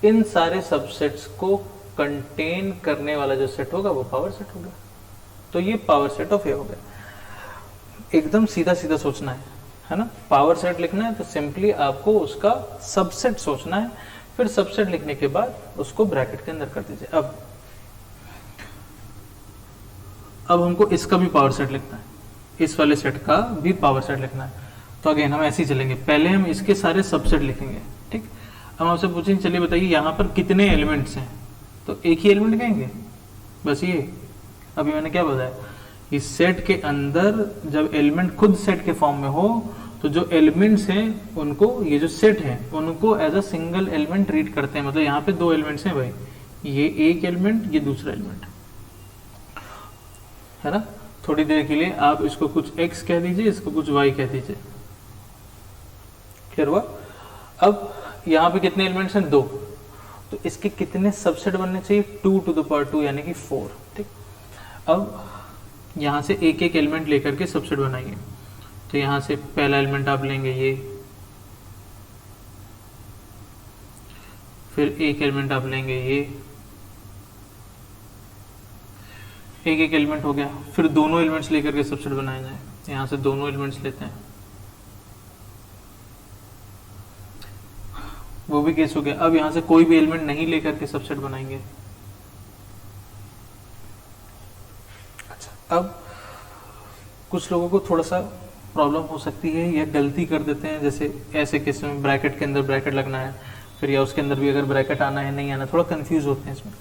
इन सारे सबसेट्स को कंटेन करने वाला जो सेट होगा वो पावर सेट होगा। तो ये पावर सेट ऑफ ए हो गया। एकदम सीधा सीधा सोचना है ना। पावर सेट लिखना है तो सिंपली आपको उसका सबसेट सोचना है, फिर सबसेट लिखने के बाद उसको ब्रैकेट के अंदर कर दीजिए। अब हमको इसका भी पावर सेट लिखना है, इस वाले सेट का भी पावर सेट लिखना है। तो अगेन हम ऐसे ही चलेंगे, पहले हम इसके सारे सबसेट लिखेंगे, ठीक। हम आपसे पूछेंगे चलिए बताइए यहाँ पर कितने एलिमेंट्स हैं, तो एक ही एलिमेंट कहेंगे बस ये। अभी मैंने क्या बताया, इस सेट के अंदर जब एलिमेंट खुद सेट के फॉर्म में हो तो जो एलिमेंट्स हैं उनको, ये जो सेट है उनको as a single element treat करते हैं। मतलब यहाँ पे दो एलिमेंट्स हैं भाई, ये एक एलिमेंट, ये दूसरा एलिमेंट है ना। थोड़ी देर के लिए आप इसको कुछ x कह दीजिए, इसको कुछ y कह दीजिए, क्लियर हुआ। अब यहाँ पे कितने एलिमेंट्स हैं, 2, तो इसके कितने सबसेट बनने चाहिए, 2 to the power 2 यानी कि 4, ठीक। अब यहाँ से एक एक एलिमेंट लेकर के सबसेट बनाएंगे। तो यहाँ से पहला एलिमेंट आप लेंगे ये, फिर एक एलिमेंट आप लेंगे ये, एक एक एलिमेंट हो गया। फिर दोनों एलिमेंट्स लेकर के सबसेट बनाए जाए, यहाँ से दोनों एलिमेंट्स लेते हैं, वो भी केस हो गया। अब यहाँ से कोई भी एलिमेंट नहीं लेकर के सबसेट बनाएंगे। अच्छा, अब कुछ लोगों को थोड़ा सा प्रॉब्लम हो सकती है या गलती कर देते हैं, जैसे ऐसे केस में ब्रैकेट के अंदर ब्रैकेट लगना है, फिर या उसके अंदर भी अगर ब्रैकेट आना है नहीं आना, थोड़ा कंफ्यूज होते हैं इसमें।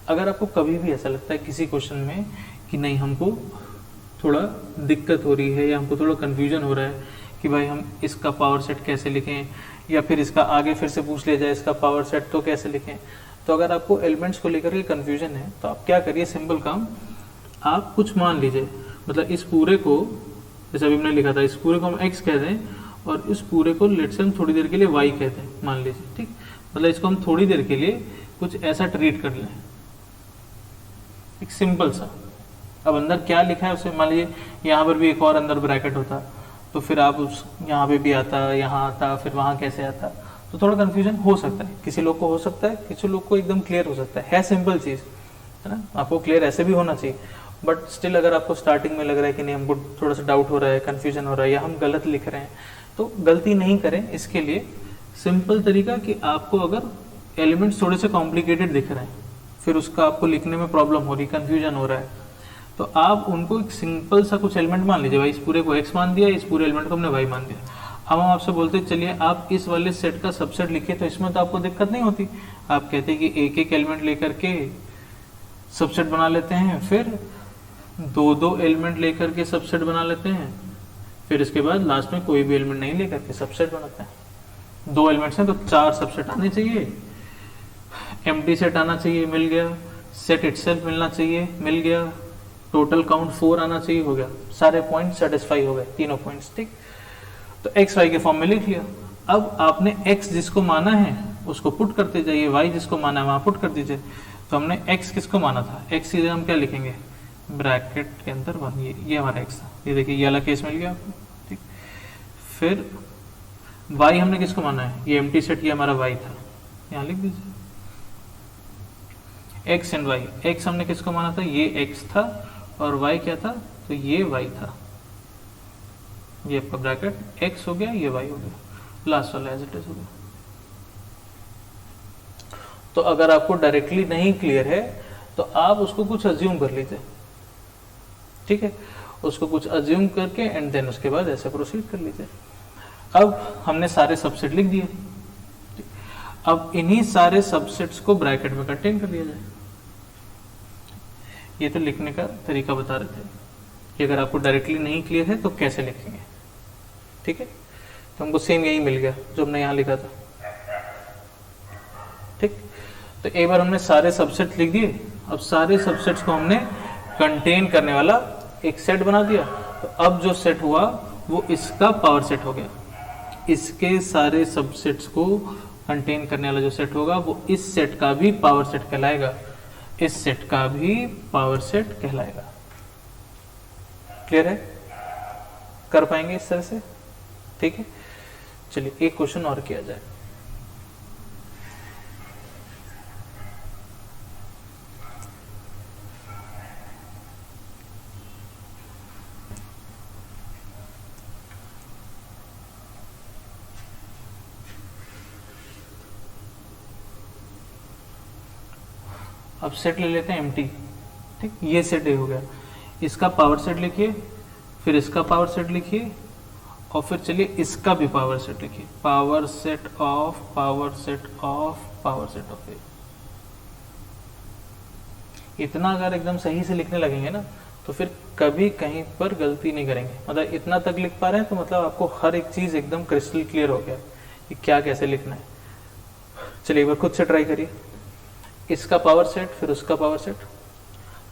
अगर आपको कभी भी ऐसा लगता है किसी क्वेश्चन में कि नहीं हमको थोड़ा दिक्कत हो रही है या हमको थोड़ा कन्फ्यूजन हो रहा है कि भाई हम इसका पावर सेट कैसे लिखें, या फिर इसका आगे फिर से पूछ लिया जाए इसका पावर सेट तो कैसे लिखें, तो अगर आपको एलिमेंट्स को लेकर के कन्फ्यूजन है तो आप क्या करिए, सिंपल काम, आप कुछ मान लीजिए। मतलब इस पूरे को, जैसे अभी मैंने लिखा था, इस पूरे को हम x कह दें और इस पूरे को लेट्स से हम थोड़ी देर के लिए y कहते हैं, मान लीजिए, ठीक। मतलब इसको हम थोड़ी देर के लिए कुछ ऐसा ट्रीट कर लें, एक सिंपल सा। अब अंदर क्या लिखा है उसे मान लीजिए, यहाँ पर भी एक और अंदर ब्रैकेट होता तो फिर आप उस यहाँ पे भी आता, यहाँ आता, फिर वहाँ कैसे आता, तो थोड़ा कंफ्यूजन हो सकता है। किसी लोग को हो सकता है, किसी लोग को एकदम क्लियर हो सकता है सिंपल चीज़ है ना। आपको क्लियर ऐसे भी होना चाहिए, बट स्टिल अगर आपको स्टार्टिंग में लग रहा है कि नहीं हमको थोड़ा सा डाउट हो रहा है, कन्फ्यूजन हो रहा है, या हम गलत लिख रहे हैं, तो गलती नहीं करें। इसके लिए सिंपल तरीका कि आपको अगर एलिमेंट्स थोड़े से कॉम्प्लिकेटेड दिख रहे हैं, फिर उसका आपको लिखने में प्रॉब्लम हो रही, कन्फ्यूजन हो रहा है, तो आप उनको एक सिंपल सा कुछ एलिमेंट मान लीजिए। भाई इस पूरे को x मान दिया, इस पूरे एलिमेंट को हमने y मान दिया। अब हम आपसे बोलते चलिए आप इस वाले सेट का सबसेट लिखिए, तो इसमें तो आपको दिक्कत नहीं होती। आप कहते हैं कि एक एक एलिमेंट लेकर के सबसेट बना लेते हैं, फिर दो दो एलिमेंट लेकर के सबसेट बना लेते हैं, फिर इसके बाद लास्ट में कोई भी एलिमेंट नहीं लेकर के सबसेट बनाते हैं। 2 एलिमेंट्स हैं तो 4 सबसेट आने चाहिए, एम्प्टी सेट आना चाहिए, मिल गया, सेट इटसेल्फ मिलना चाहिए, मिल गया, टोटल काउंट 4 आना चाहिए, हो गया, सारे पॉइंट सेटिस्फाई हो गए, तीनों पॉइंट्स, ठीक। तो एक्स वाई के फॉर्म में लिख लिया। अब आपने एक्स जिसको माना है उसको पुट करते जाइए, वाई जिसको माना है वहां पुट कर दीजिए। तो हमने एक्स किसको माना था, एक्स सीधे हम क्या लिखेंगे, ब्रैकेट के अंदर 1, ये हमारा एक्स था, ये देखिए ये वाला केस मिल गया आपको, ठीक। फिर वाई हमने किसको माना है, ये एम्प्टी सेट, ये हमारा वाई था, यहाँ लिख दीजिए एक्स एंड वाई। एक्स हमने किसको माना था, ये एक्स था, और y क्या था, तो ये y था, ये आपका ब्रैकेट x हो गया, ये y हो गया, लास्ट वाला एज इट इज हो गया। तो अगर आपको डायरेक्टली नहीं क्लियर है तो आप उसको कुछ अज्यूम कर लीजिए, ठीक है, उसको कुछ अज्यूम करके एंड देन उसके बाद ऐसे प्रोसीड कर लीजिए। अब हमने सारे सबसेट लिख दिए, अब इन्हीं सारे सबसेट्स को ब्रैकेट में कंटेन कर दिया जाए। ये तो लिखने का तरीका बता रहे थे कि अगर आपको डायरेक्टली नहीं क्लियर है तो कैसे लिखेंगे, ठीक है। तो हमको सेम यही मिल गया जो हमने यहाँ लिखा था, ठीक। तो एक बार हमने सारे सबसेट लिख दिए, अब सारे सबसेट्स को हमने कंटेन करने वाला एक सेट बना दिया। तो अब जो सेट हुआ वो इसका पावर सेट हो गया, इसके सारे सबसेट्स को कंटेन करने वाला जो सेट होगा वो इस सेट का भी पावर सेट कहलाएगा, इस सेट का भी पावर सेट कहलाएगा। क्लियर है, कर पाएंगे इस तरह से, ठीक है। चलिए एक क्वेश्चन और किया जाए। अब सेट ले लेते हैं एम्प्टी, ठीक, ये सेट ए हो गया, इसका पावर सेट लिखिए, फिर इसका पावर सेट लिखिए, और फिर चलिए इसका भी पावर सेट लिखिए, power set of power set of power set of A. इतना अगर एकदम सही से लिखने लगेंगे ना तो फिर कभी कहीं पर गलती नहीं करेंगे। मतलब इतना तक लिख पा रहे हैं तो मतलब आपको हर एक चीज एकदम क्रिस्टल क्लियर हो गया कि क्या कैसे लिखना है। चलिए एक बार खुद से ट्राई करिए, इसका पावर सेट फिर उसका पावर सेट।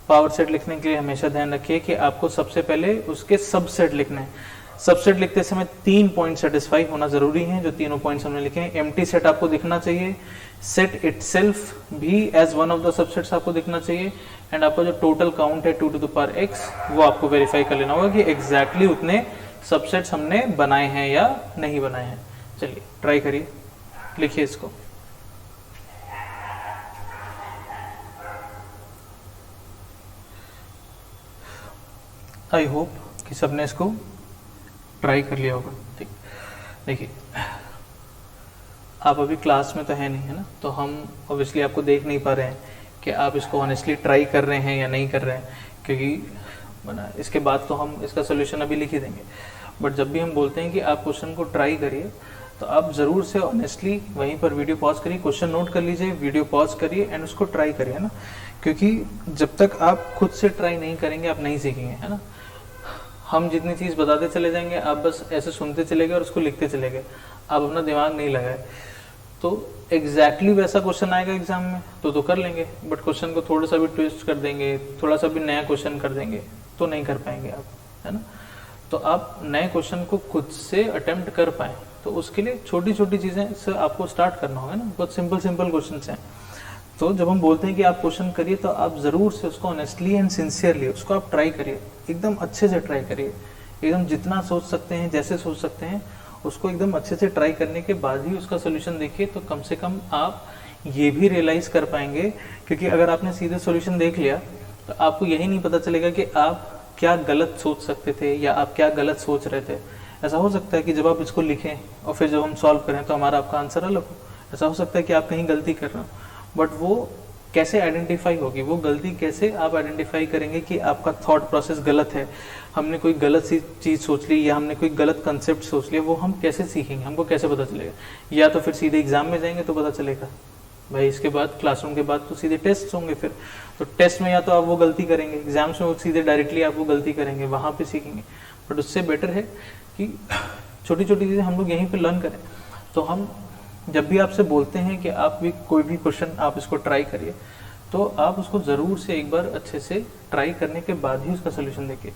पावर सेट लिखने के लिए हमेशा ध्यान रखिए कि आपको सबसे पहले उसके सबसेट लिखने हैं। सबसेट लिखते समय 3 पॉइंट सेटिस्फाई होना जरूरी है, जो तीनों पॉइंट्स हमने लिखे हैं। एम्प्टी सेट आपको दिखना चाहिए, सेट इटसेल्फ भी as one of the subsets आपको दिखना चाहिए, एंड आपका जो टोटल काउंट है 2 to the power x वो आपको वेरीफाई कर लेना होगा कि एग्जैक्टली उतने सबसेट्स हमने बनाए हैं या नहीं बनाए हैं। चलिए ट्राई करिए, लिखिए इसको। आई होप कि सबने इसको ट्राई कर लिया होगा। ठीक, देखिए आप अभी क्लास में तो है नहीं, है ना, तो हम ऑब्वियसली आपको देख नहीं पा रहे हैं कि आप इसको ऑनेस्टली ट्राई कर रहे हैं या नहीं कर रहे हैं, क्योंकि इसके बाद तो हम इसका सोल्यूशन अभी लिख ही देंगे। बट जब भी हम बोलते हैं कि आप क्वेश्चन को ट्राई करिए तो आप ज़रूर से ऑनेस्टली वहीं पर वीडियो पॉज करिए, क्वेश्चन नोट कर लीजिए, वीडियो पॉज करिए एंड उसको ट्राई करिए, है ना, क्योंकि जब तक आप खुद से ट्राई नहीं करेंगे आप नहीं सीखेंगे, है ना। हम जितनी चीज़ बताते चले जाएंगे, आप बस ऐसे सुनते चले गए और उसको लिखते चले गए, आप अपना दिमाग नहीं लगाए, तो एग्जैक्टली वैसा क्वेश्चन आएगा एग्जाम में तो कर लेंगे, बट क्वेश्चन को थोड़ा सा भी ट्विस्ट कर देंगे, थोड़ा सा भी नया क्वेश्चन कर देंगे तो नहीं कर पाएंगे आप, है ना। तो आप नए क्वेश्चन को खुद से अटेम्प्ट कर पाए तो उसके लिए छोटी छोटी चीज़ें से आपको स्टार्ट करना होगा ना। बहुत सिंपल सिंपल क्वेश्चन हैं, तो जब हम बोलते हैं कि आप क्वेश्चन करिए तो आप ज़रूर से उसको ऑनेस्टली एंड सिंसियरली उसको आप ट्राई करिए, एकदम अच्छे से ट्राई करिए, एकदम जितना सोच सकते हैं, जैसे सोच सकते हैं उसको एकदम अच्छे से ट्राई करने के बाद ही उसका सोल्यूशन देखिए, तो कम से कम आप ये भी रियलाइज़ कर पाएंगे। क्योंकि अगर आपने सीधे सोल्यूशन देख लिया तो आपको यही नहीं पता चलेगा कि आप क्या गलत सोच सकते थे या आप क्या गलत सोच रहे थे। ऐसा हो सकता है कि जब आप इसको लिखें और फिर जब हम सॉल्व करें तो हमारा आपका आंसर अलग हो। ऐसा हो सकता है कि आप कहीं गलती कर रहे हो, बट वो कैसे आइडेंटिफाई होगी, वो गलती कैसे आप आइडेंटिफाई करेंगे कि आपका थॉट प्रोसेस गलत है, हमने कोई गलत सी चीज़ सोच ली या हमने कोई गलत कंसेप्ट सोच लिया, वो हम कैसे सीखेंगे, हमको कैसे पता चलेगा। या तो फिर सीधे एग्जाम में जाएंगे तो पता चलेगा भाई, इसके बाद क्लासरूम के बाद तो सीधे टेस्ट होंगे, फिर तो टेस्ट में या तो आप वो गलती करेंगे, एग्जाम्स में वो सीधे डायरेक्टली आप वो गलती करेंगे, वहाँ पे सीखेंगे। बट उससे बेटर है कि छोटी छोटी चीज़ें हम लोग यहीं पर लर्न करें। तो हम जब भी आपसे बोलते हैं कि आप भी कोई भी क्वेश्चन आप इसको ट्राई करिए, तो आप उसको ज़रूर से एक बार अच्छे से ट्राई करने के बाद ही उसका सोल्यूशन देखिए,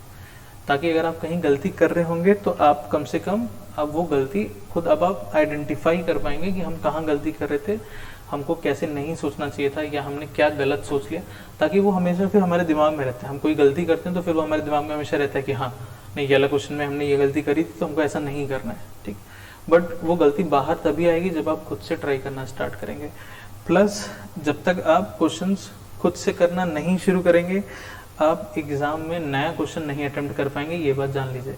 ताकि अगर आप कहीं गलती कर रहे होंगे तो आप कम से कम अब वो गलती खुद अब आप आइडेंटिफाई कर पाएंगे कि हम कहाँ गलती कर रहे थे, हमको कैसे नहीं सोचना चाहिए था या हमने क्या गलत सोच लिया, ताकि वो हमेशा फिर हमारे दिमाग में रहता है। हम कोई गलती करते हैं तो फिर वो हमारे दिमाग में हमेशा रहता है कि हाँ नहीं, ये वाला क्वेश्चन में हमने ये गलती करी थी तो हमको ऐसा नहीं करना है, ठीक। बट वो गलती बाहर तभी आएगी जब आप खुद से ट्राई करना स्टार्ट करेंगे। प्लस जब तक आप क्वेश्चंस खुद से करना नहीं शुरू करेंगे, आप एग्ज़ाम में नया क्वेश्चन नहीं अटेम्प्ट कर पाएंगे, ये बात जान लीजिए।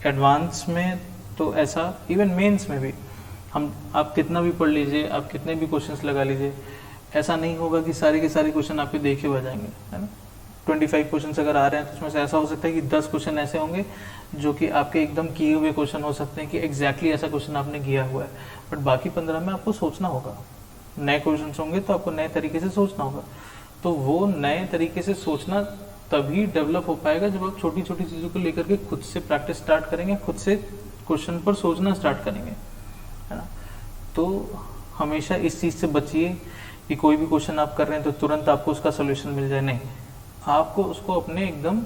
एडवांस में तो ऐसा, इवन मेंस में भी आप कितना भी पढ़ लीजिए, आप कितने भी क्वेश्चंस लगा लीजिए, ऐसा नहीं होगा कि सारे के सारे क्वेश्चन आपके देखे हुए जाएंगे, है ना। 25 क्वेश्चन अगर आ रहे हैं तो उसमें से ऐसा हो सकता है कि 10 क्वेश्चन ऐसे होंगे जो कि आपके एकदम किए हुए क्वेश्चन हो सकते हैं कि एग्जैक्टली ऐसा क्वेश्चन आपने किया हुआ है, बट बाकी 15 में आपको सोचना होगा। नए क्वेश्चन होंगे तो आपको नए तरीके से सोचना होगा, तो वो नए तरीके से सोचना तभी डेवलप हो पाएगा जब आप छोटी छोटी चीज़ों को लेकर के खुद से प्रैक्टिस स्टार्ट करेंगे, खुद से क्वेश्चन पर सोचना स्टार्ट करेंगे, है ना। तो हमेशा इस चीज़ से बचिए कि कोई भी क्वेश्चन आप कर रहे हैं तो तुरंत आपको उसका सोल्यूशन मिल जाए, नहीं, आपको उसको अपने एकदम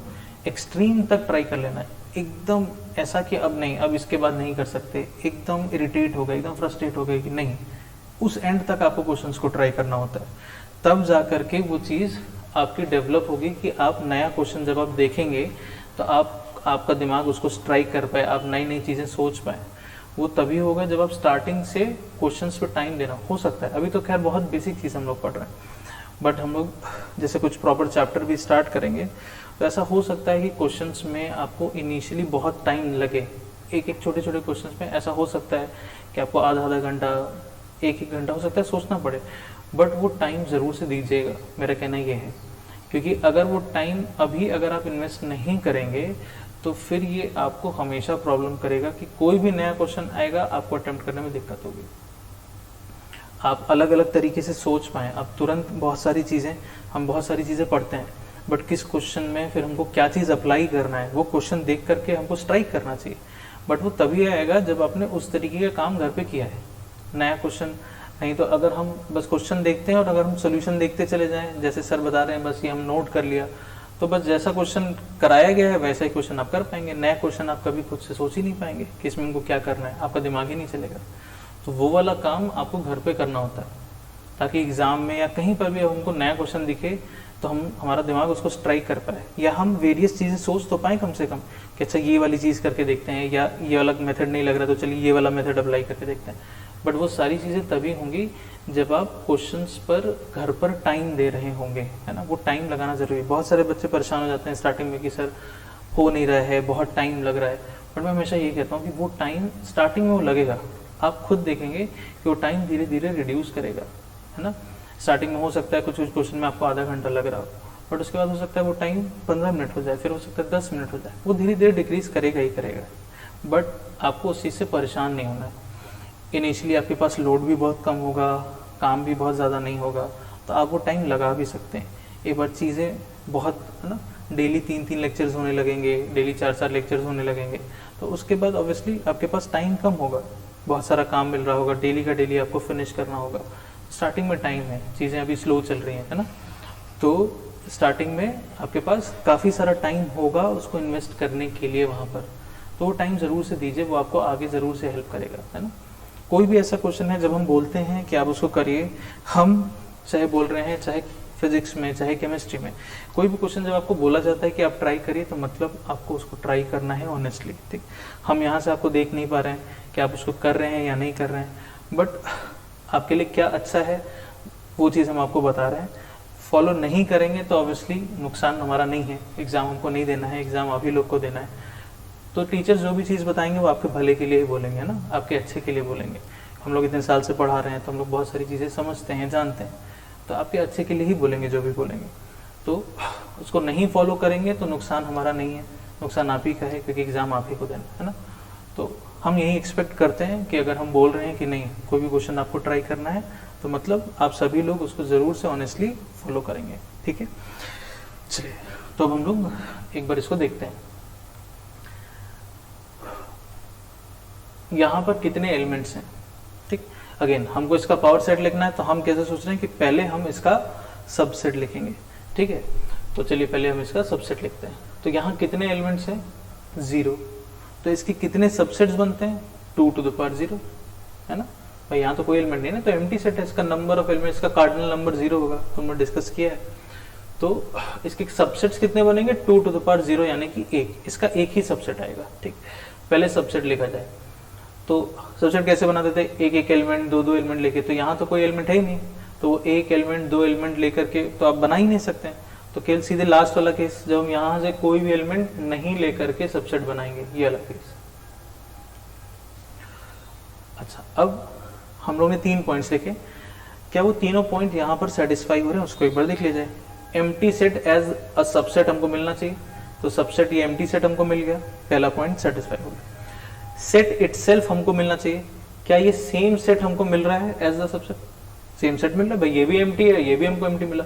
एक्सट्रीम तक ट्राई कर लेना है, एकदम ऐसा कि अब नहीं, अब इसके बाद नहीं कर सकते, एकदम इरिटेट हो गए, एकदम फ्रस्ट्रेट हो गए कि नहीं, उस एंड तक आपको क्वेश्चंस को ट्राई करना होता है। तब जा करके वो चीज़ आपकी डेवलप होगी कि आप नया क्वेश्चन जब आप देखेंगे तो आपका दिमाग उसको स्ट्राइक कर पाए, आप नई नई चीज़ें सोच पाए। वो तभी होगा जब आप स्टार्टिंग से क्वेश्चंस पे टाइम देना। हो सकता है अभी तो खैर बहुत बेसिक चीज़ हम लोग पढ़ रहे हैं, बट हम लोग जैसे कुछ प्रॉपर चैप्टर भी स्टार्ट करेंगे तो ऐसा हो सकता है कि क्वेश्चंस में आपको इनिशियली बहुत टाइम लगे। एक एक छोटे छोटे क्वेश्चंस में ऐसा हो सकता है कि आपको आधा घंटा, एक घंटा हो सकता है सोचना पड़े, बट वो टाइम ज़रूर से दीजिएगा, मेरा कहना ये है। क्योंकि अगर वो टाइम अभी अगर आप इन्वेस्ट नहीं करेंगे तो फिर ये आपको हमेशा प्रॉब्लम करेगा कि कोई भी नया क्वेश्चन आएगा आपको अटेम्प्ट करने में दिक्कत होगी। आप अलग अलग तरीके से सोच पाएँ, आप तुरंत बहुत सारी चीज़ें पढ़ते हैं, बट किस क्वेश्चन में फिर हमको क्या चीज़ अप्लाई करना है वो क्वेश्चन देख करके हमको स्ट्राइक करना चाहिए। बट वो तभी आएगा जब आपने उस तरीके का काम घर पे किया है, नया क्वेश्चन नहीं। तो अगर हम बस क्वेश्चन देखते हैं और अगर हम सोल्यूशन देखते चले जाएं, जैसे सर बता रहे हैं बस ये हम नोट कर लिया, तो बस जैसा क्वेश्चन कराया गया है वैसा ही क्वेश्चन आप कर पाएंगे। नया क्वेश्चन आप कभी खुद से सोच ही नहीं पाएंगे कि इसमें इनको क्या करना है, आपका दिमाग ही नहीं चलेगा। तो वो वाला काम आपको घर पे करना होता है, ताकि एग्जाम में या कहीं पर भी हमको नया क्वेश्चन दिखे तो हमारा दिमाग उसको स्ट्राइक कर पाए, या हम वेरियस चीज़ें सोच तो पाएँ कम से कम कि अच्छा ये वाली चीज़ करके देखते हैं, या ये वाला मेथड नहीं लग रहा तो चलिए ये वाला मेथड अप्लाई करके देखते हैं। बट वो सारी चीज़ें तभी होंगी जब आप क्वेश्चंस पर घर पर टाइम दे रहे होंगे, है ना। वो टाइम लगाना जरूरी है। बहुत सारे बच्चे परेशान हो जाते हैं स्टार्टिंग में कि सर हो नहीं रहा है, बहुत टाइम लग रहा है, बट मैं हमेशा ये कहता हूँ कि वो टाइम स्टार्टिंग में वो लगेगा, आप खुद देखेंगे कि वो टाइम धीरे धीरे रिड्यूस करेगा, है ना। स्टार्टिंग में हो सकता है कुछ क्वेश्चन में आपको आधा घंटा लग रहा हो, बट उसके बाद हो सकता है वो टाइम 15 मिनट हो जाए, फिर हो सकता है 10 मिनट हो जाए, वो धीरे धीरे डिक्रीज करेगा ही करेगा। बट आपको उस चीज़ से परेशान नहीं होना है। इनिशियली आपके पास लोड भी बहुत कम होगा, काम भी बहुत ज़्यादा नहीं होगा, तो आप वो टाइम लगा भी सकते हैं। एक बार चीज़ें बहुत, है ना, डेली 3-3 लेक्चर्स होने लगेंगे, डेली 4-4 लेक्चर्स होने लगेंगे, तो उसके बाद ऑब्वियसली आपके पास टाइम कम होगा, बहुत सारा काम मिल रहा होगा, डेली का डेली आपको फिनिश करना होगा। स्टार्टिंग में टाइम है, चीज़ें अभी स्लो चल रही हैं, है ना, तो स्टार्टिंग में आपके पास काफ़ी सारा टाइम होगा उसको इन्वेस्ट करने के लिए वहाँ पर, तो वो टाइम ज़रूर से दीजिए, वो आपको आगे ज़रूर से हेल्प करेगा, है ना। कोई भी ऐसा क्वेश्चन है जब हम बोलते हैं कि आप उसको करिए, हम चाहे बोल रहे हैं चाहे फिजिक्स में चाहे केमिस्ट्री में, कोई भी क्वेश्चन जब आपको बोला जाता है कि आप ट्राई करिए, तो मतलब आपको उसको ट्राई करना है ऑनेस्टली, ठीक। हम यहाँ से आपको देख नहीं पा रहे हैं कि आप उसको कर रहे हैं या नहीं कर रहे हैं, बट आपके लिए क्या अच्छा है वो चीज़ हम आपको बता रहे हैं। फॉलो नहीं करेंगे तो ऑब्वियसली नुकसान हमारा नहीं है, एग्ज़ाम हमको नहीं देना है, एग्ज़ाम आप ही लोग को देना है। तो टीचर जो भी चीज़ बताएंगे वो आपके भले के लिए ही बोलेंगे, ना, आपके अच्छे के लिए बोलेंगे। हम लोग इतने साल से पढ़ा रहे हैं तो हम लोग बहुत सारी चीज़ें समझते हैं, जानते हैं, तो आपके अच्छे के लिए ही बोलेंगे जो भी बोलेंगे। तो उसको नहीं फॉलो करेंगे तो नुकसान हमारा नहीं है, नुकसान आप ही का है, क्योंकि एग्ज़ाम आप ही को देना है ना। तो हम यही एक्सपेक्ट करते हैं कि अगर हम बोल रहे हैं कि नहीं कोई भी क्वेश्चन आपको ट्राई करना है, तो मतलब आप सभी लोग उसको ज़रूर से ऑनेस्टली फॉलो करेंगे, ठीक है। चलिए, तो अब हम लोग एक बार इसको देखते हैं। यहाँ पर कितने एलिमेंट्स हैं, ठीक। अगेन हमको इसका पावर सेट लिखना है, तो हम कैसे सोच रहे हैं कि पहले हम इसका सबसेट लिखेंगे, ठीक है। तो चलिए पहले हम इसका सबसेट लिखते हैं। तो यहाँ कितने एलिमेंट्स हैं, 0, तो इसके कितने सबसेट्स बनते हैं, 2 to the power 0, है ना भाई। यहाँ तो कोई एलिमेंट नहीं है ना, तो एम्प्टी सेट है, इसका नंबर ऑफ एलिमेंट्स का कार्डिनल नंबर 0 होगा, तो हमने डिस्कस किया है। तो इसके सबसेट्स कितने बनेंगे, 2 to the power 0 यानी कि 1, इसका एक ही सबसेट आएगा, ठीक। पहले सबसेट लिखा जाए, तो सबसेट कैसे बनाते थे, एक एक एलिमेंट, दो एलिमेंट लेके, तो यहाँ तो कोई एलिमेंट है ही नहीं, तो वो एक एलिमेंट 2 एलिमेंट लेकर के तो आप बना ही नहीं सकते। तो केवल सीधे लास्ट वाला केस, जब हम यहाँ से कोई भी एलिमेंट नहीं लेकर के सबसेट बनाएंगे, ये वाला केस। अच्छा, अब हम लोग ने 3 पॉइंट्स लिखे, क्या वो तीनों पॉइंट यहाँ पर सेटिस्फाई हो रहे हैं, उसको एक बार देख लिया जाए। Empty set as a subset हमको मिलना चाहिए, तो सबसेट ये एम्प्टी सेट हमको मिल गया, पहला पॉइंट सेटिस्फाई हो गया। सेट इटसेल्फ हमको मिलना चाहिए, क्या ये सेम सेट हमको मिल रहा है as a subset, same set मिल रहा है भाई, ये भी एम्प्टी है, ये भी हमको एम्प्टी मिला,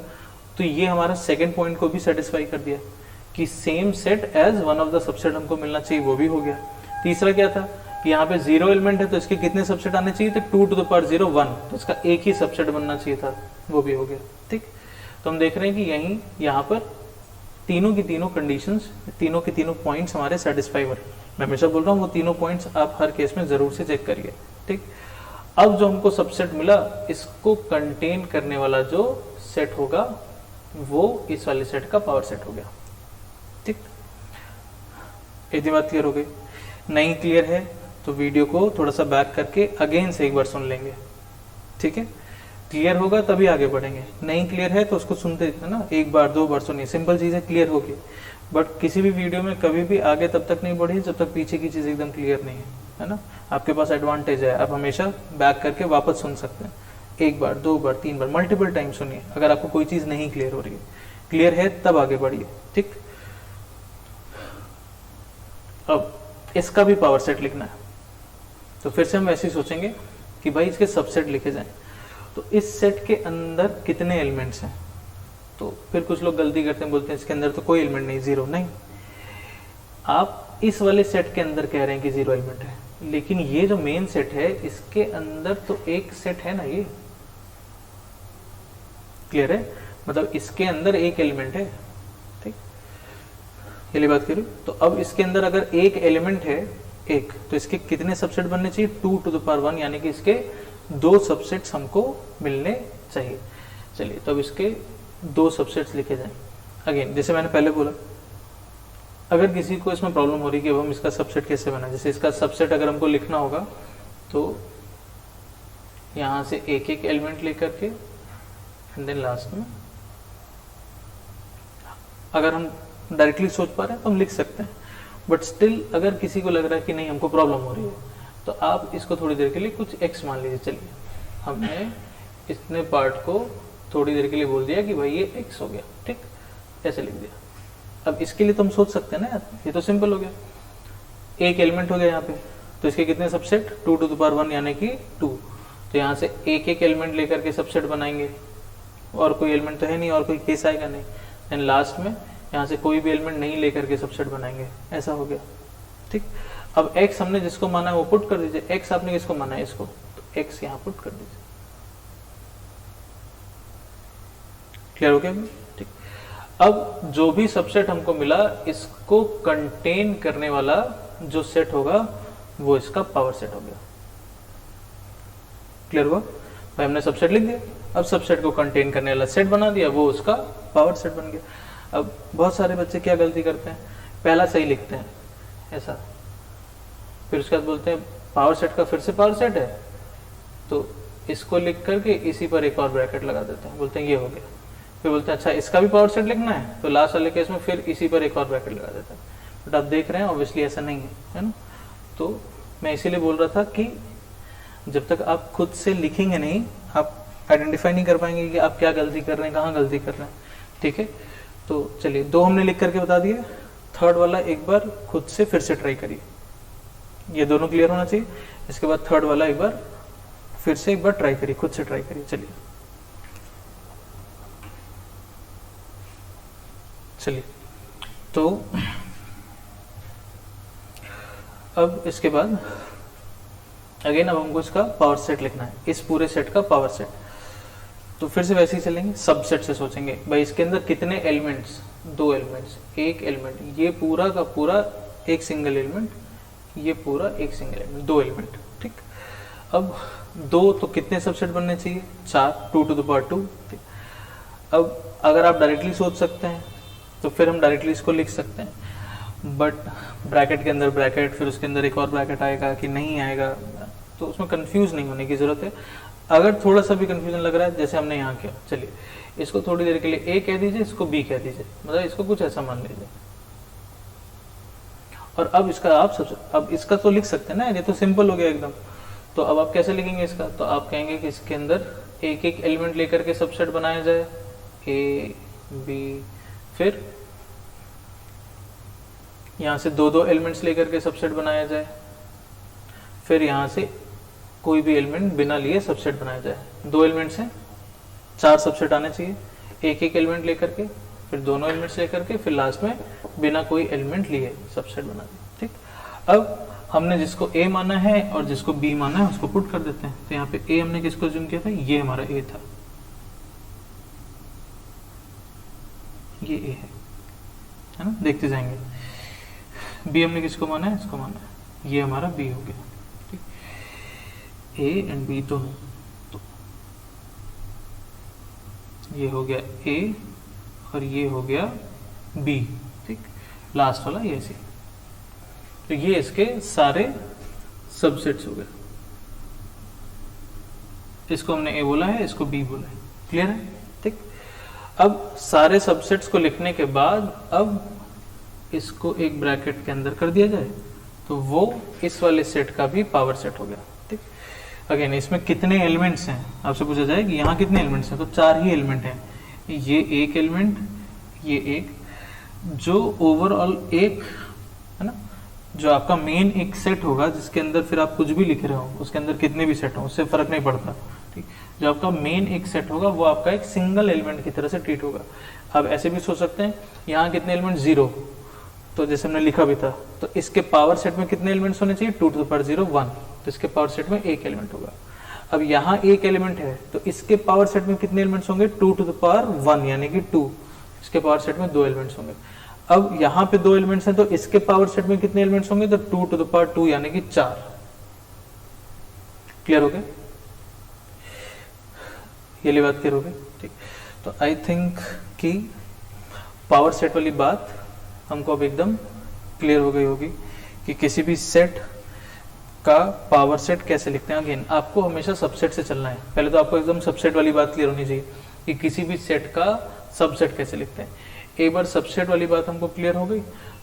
तो ये हमारा सेकंड पॉइंट को भी सेटिस्फाई कर दिया कि same set as one of the subset हमको मिलना चाहिए, वो भी हो गया। तीसरा क्या था कि यहाँ पे 0 एलिमेंट है, तो इसके कितने सबसेट आने चाहिए थे, 2 to the power 0 1, तो इसका एक ही सबसेट बनना चाहिए था, वो भी हो गया, ठीक। तो हम देख रहे हैं कि यहाँ पर तीनों की तीनों कंडीशंस, तीनों के तीनों पॉइंट्स हमारे सेटिस्फाई हो रहे हैं। मैं हमेशा बोल रहा हूँ वो तीनों पॉइंट्स आप हर केस में जरूर से चेक करिए, ठीक। अब जो हमको सबसेट मिला, इसको कंटेन करने वाला जो सेट होगा वो इस वाले सेट का पावर सेट हो गया, ठीक। इतनी बात क्लियर हो गई, नहीं क्लियर है तो वीडियो को थोड़ा सा बैक करके अगेन से एक बार सुन लेंगे, ठीक है। क्लियर होगा तभी आगे बढ़ेंगे, नहीं क्लियर है तो उसको सुनते ना, एक बार दो बार सुनिए, सिंपल चीज़ें क्लियर होगी। बट किसी भी वीडियो में कभी भी आगे तब तक नहीं बढ़ी जब तक पीछे की चीज़ एकदम क्लियर नहीं है ना। आपके पास एडवांटेज है, आप हमेशा बैक करके वापस सुन सकते हैं, एक बार दो बार तीन बार मल्टीपल टाइम सुनिए। अगर आपको कोई चीज़ नहीं क्लियर हो रही है, क्लियर है तब आगे बढ़िए, ठीक। अब इसका भी पावर सेट लिखना है, तो फिर से हम ऐसे ही सोचेंगे कि भाई इसके सबसेट लिखे जाएं। तो इस सेट के अंदर कितने एलिमेंट्स हैं, तो फिर कुछ लोग गलती करते हैं, बोलते हैं इसके अंदर तो कोई एलिमेंट नहीं, जीरो। नहीं, आप इस वाले सेट के अंदर कह रहे हैं कि जीरो एलिमेंट है, लेकिन ये जो मेन सेट है इसके अंदर तो एक सेट है ना, ये क्लियर है, मतलब इसके अंदर एक एलिमेंट है, ठीक, ये लिए बात करूँ। तो अब इसके अंदर अगर एक एलिमेंट है एक, तो इसके कितने सबसेट बनने चाहिए, 2 to the power 1, यानी कि इसके दो सबसेट्स हमको मिलने चाहिए। चलिए, तो अब इसके दो सबसेट्स लिखे जाएं। अगेन जैसे मैंने पहले बोला, अगर किसी को इसमें प्रॉब्लम हो रही है कि अब हम इसका सबसेट कैसे बनाएं, जैसे इसका सबसेट अगर हमको लिखना होगा तो यहाँ से एक एक एलिमेंट लेकर के एंड देन लास्ट में, अगर हम डायरेक्टली सोच पा रहे हैं तो हम लिख सकते हैं, बट स्टिल अगर किसी को लग रहा है कि नहीं हमको प्रॉब्लम हो रही है, तो आप इसको थोड़ी देर के लिए कुछ एक्स मान लीजिए। चलिए, हमने इतने पार्ट को थोड़ी देर के लिए बोल दिया कि भाई ये एक्स हो गया, ठीक, ऐसे लिख दिया। अब इसके लिए तो हम सोच सकते हैं ना यार, ये तो सिंपल हो गया, एक एलिमेंट हो गया यहाँ पे, तो इसके कितने सबसेट, 2 to the power 1 यानी कि 2। तो यहाँ से एक एक एलिमेंट लेकर के सबसेट बनाएंगे, और कोई एलिमेंट तो है नहीं और कोई केस आएगा नहीं, एंड लास्ट में यहाँ से कोई भी एलिमेंट नहीं लेकर के सबसेट बनाएंगे, ऐसा हो गया, ठीक। अब x हमने जिसको माना है वो पुट कर दीजिए, x आपने किसको माना है, इसको, तो x यहाँ पुट कर दीजिए। क्लियर हो गया, ठीक। अब जो भी सबसेट हमको मिला, इसको कंटेन करने वाला जो सेट होगा वो इसका पावर सेट हो गया। क्लियर हुआ भाई, हमने सबसेट लिख दिया, अब सबसेट को कंटेन करने वाला सेट बना दिया, वो उसका पावर सेट बन गया। अब बहुत सारे बच्चे क्या गलती करते हैं, पहला सही लिखते हैं ऐसा, फिर उसके बाद बोलते हैं पावर सेट का फिर से पावर सेट है, तो इसको लिख करके इसी पर एक और ब्रैकेट लगा देते हैं, बोलते हैं ये हो गया। फिर बोलते हैं अच्छा इसका भी पावर सेट लिखना है, तो लास्ट वाले केस में फिर इसी पर एक और ब्रैकेट लगा देते हैं। बट आप देख रहे हैं ऑब्वियसली ऐसा नहीं है ना। तो मैं इसीलिए बोल रहा था कि जब तक आप खुद से लिखेंगे नहीं, आप आइडेंटिफाई नहीं कर पाएंगे कि आप क्या गलती कर रहे हैं, कहाँ गलती कर रहे हैं, ठीक है। तो चलिए, दो हमने लिख करके बता दिए, थर्ड वाला एक बार खुद से फिर से ट्राई करिए, ये दोनों क्लियर होना चाहिए। इसके बाद थर्ड वाला एक बार फिर से एक बार ट्राई करिए, खुद से ट्राई करिए। चलिए, तो अब इसके बाद अगेन अब हमको इसका पावर सेट लिखना है, इस पूरे सेट का पावर सेट। तो फिर से वैसे ही चलेंगे, सबसेट से सोचेंगे भाई इसके अंदर कितने एलिमेंट्स, दो एलिमेंट्स, एक एलिमेंट, ये पूरा का पूरा एक सिंगल एलिमेंट, ये पूरा एक सिंगल एलिमेंट, दो एलिमेंट, ठीक। अब दो तो कितने सबसेट बनने चाहिए, 4, 2 to the power 2, ठीक। अब अगर आप डायरेक्टली सोच सकते हैं तो फिर हम डायरेक्टली इसको लिख सकते हैं, बट ब्रैकेट के अंदर ब्रैकेट, फिर उसके अंदर एक और ब्रैकेट आएगा कि नहीं आएगा, तो उसमें कंफ्यूज नहीं होने की जरूरत है। अगर थोड़ा सा भी कंफ्यूजन लग रहा है जैसे हमने यहाँ किया, चलिए इसको थोड़ी देर के लिए A कह दीजिए, इसको B कह दीजिए, मतलब इसको कुछ ऐसा मान लीजिए। और अब इसका आप सबसे, अब इसका तो लिख सकते हैं ना, ये तो सिंपल हो गया एकदम। तो अब आप कैसे लिखेंगे इसका, तो आप कहेंगे कि इसके अंदर एक एक एलिमेंट लेकर के सबसेट बनाया जाए, A, B, फिर यहाँ से दो दो एलिमेंट्स लेकर के सबसेट बनाया जाए, फिर यहाँ से कोई भी एलिमेंट बिना लिए सबसेट बनाया जाए। दो एलिमेंट्स हैं, 4 सबसेट आने चाहिए, एक एक एलिमेंट लेकर के, फिर दोनों एलिमेंट्स लेकर के, फिर लास्ट में बिना कोई एलिमेंट लिए सबसेट बना दिए, ठीक। अब हमने जिसको A माना है और जिसको B माना है उसको पुट कर देते हैं। तो यहाँ पे A हमने किसको अज्यूम किया था, ये हमारा A था, ये A है ना, देखते जाएंगे। B हमने किसको माना है, इसको माना है, ये हमारा B हो गया, ठीक। A एंड B तो है, तो ये हो गया A और ये हो गया B, ठीक। लास्ट वाला ये सी, तो ये इसके सारे सबसेट्स हो गए। इसको हमने ए बोला है, इसको बी बोला है, क्लियर है? ठीक। अब सारे सबसेट्स को लिखने के बाद अब इसको एक ब्रैकेट के अंदर कर दिया जाए तो वो इस वाले सेट का भी पावर सेट हो गया। ठीक। अगेन इसमें कितने एलिमेंट्स हैं आपसे पूछा जाए कि यहाँ कितने एलिमेंट्स हैं, तो 4 ही एलिमेंट हैं। ये एक एलिमेंट, ये एक, जो ओवरऑल एक है ना, जो आपका मेन एक सेट होगा जिसके अंदर फिर आप कुछ भी लिख रहे हो, उसके अंदर कितने भी सेट हो उससे फर्क नहीं पड़ता। ठीक। जो आपका मेन एक सेट होगा वो आपका एक सिंगल एलिमेंट की तरह से ट्रीट होगा। अब ऐसे भी सोच सकते हैं यहाँ कितने एलिमेंट, 0, तो जैसे हमने लिखा भी था, तो इसके पावर सेट में कितने एलिमेंट्स होने चाहिए, 2 to the power 0 1, तो इसके पावर सेट में एक एलिमेंट होगा। अब यहाँ एक एलिमेंट है तो इसके पावर सेट में कितने एलिमेंट्स होंगे, 2 to the power 1 यानी कि 2, इसके पावर सेट में 2 एलिमेंट्स होंगे। अब यहाँ पे 2 एलिमेंट्स हैं तो इसके पावर सेट में कितने एलिमेंट्स होंगे, तो 2 to the power 2 यानी कि 4। क्लियर हो गया? ये वाली बात क्लियर हो गई? ठीक। तो आई थिंक कि पावर सेट वाली बात हमको अब एकदम क्लियर हो गई होगी कि किसी भी सेट का पावर सेट कैसे लिखते हैं। अगेन आपको हमेशा सबसेट से चलना है, पहले तो आपको एकदम सबसेट वाली बात क्लियर होनी चाहिए कि किसी भी सेट का सबसेट कैसे लिखते हैं। एक बार सबसेट वाली बात हमको क्लियर हो गई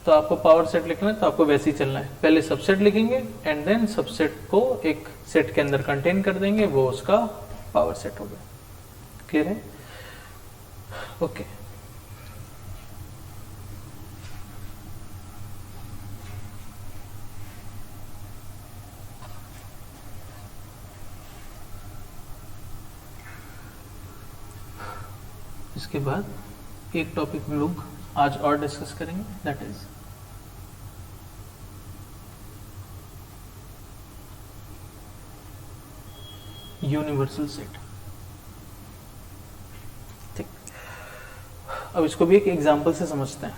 तो आपको पावर सेट लिखना है, तो आपको वैसे ही चलना है, पहले सबसेट लिखेंगे एंड देन सबसेट को एक सेट के अंदर कंटेन कर देंगे, वो उसका पावर सेट हो गया। क्लियर है? ओके। इसके बाद एक टॉपिक हम लोग आज और डिस्कस करेंगे, दैट इज यूनिवर्सल सेट। ठीक। अब इसको भी एक एग्जांपल से समझते हैं।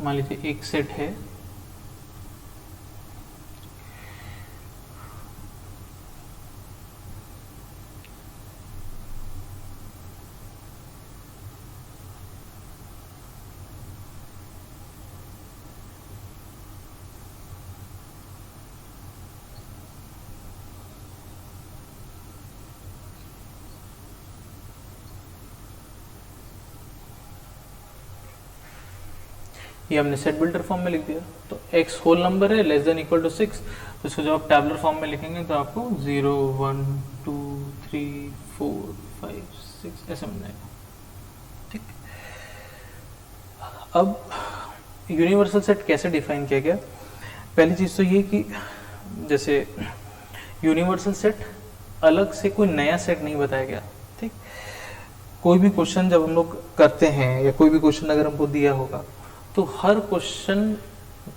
मान लीजिए एक सेट है, ये हमने सेट बिल्डर फॉर्म में लिख दिया, तो x होल नंबर है लेस देन इक्वल टू 6, तो इसको जब आप टैबुलर फॉर्म में लिखेंगे तो आपको 0 1 2 3 4 5 6 ऐसे बन जाएगा। ठीक। अब यूनिवर्सल सेट कैसे डिफाइन किया गया? पहली चीज तो ये कि जैसे यूनिवर्सल सेट अलग से कोई नया सेट नहीं बताया गया। ठीक। कोई भी क्वेश्चन जब हम लोग करते हैं या कोई भी क्वेश्चन अगर हमको दिया होगा तो हर क्वेश्चन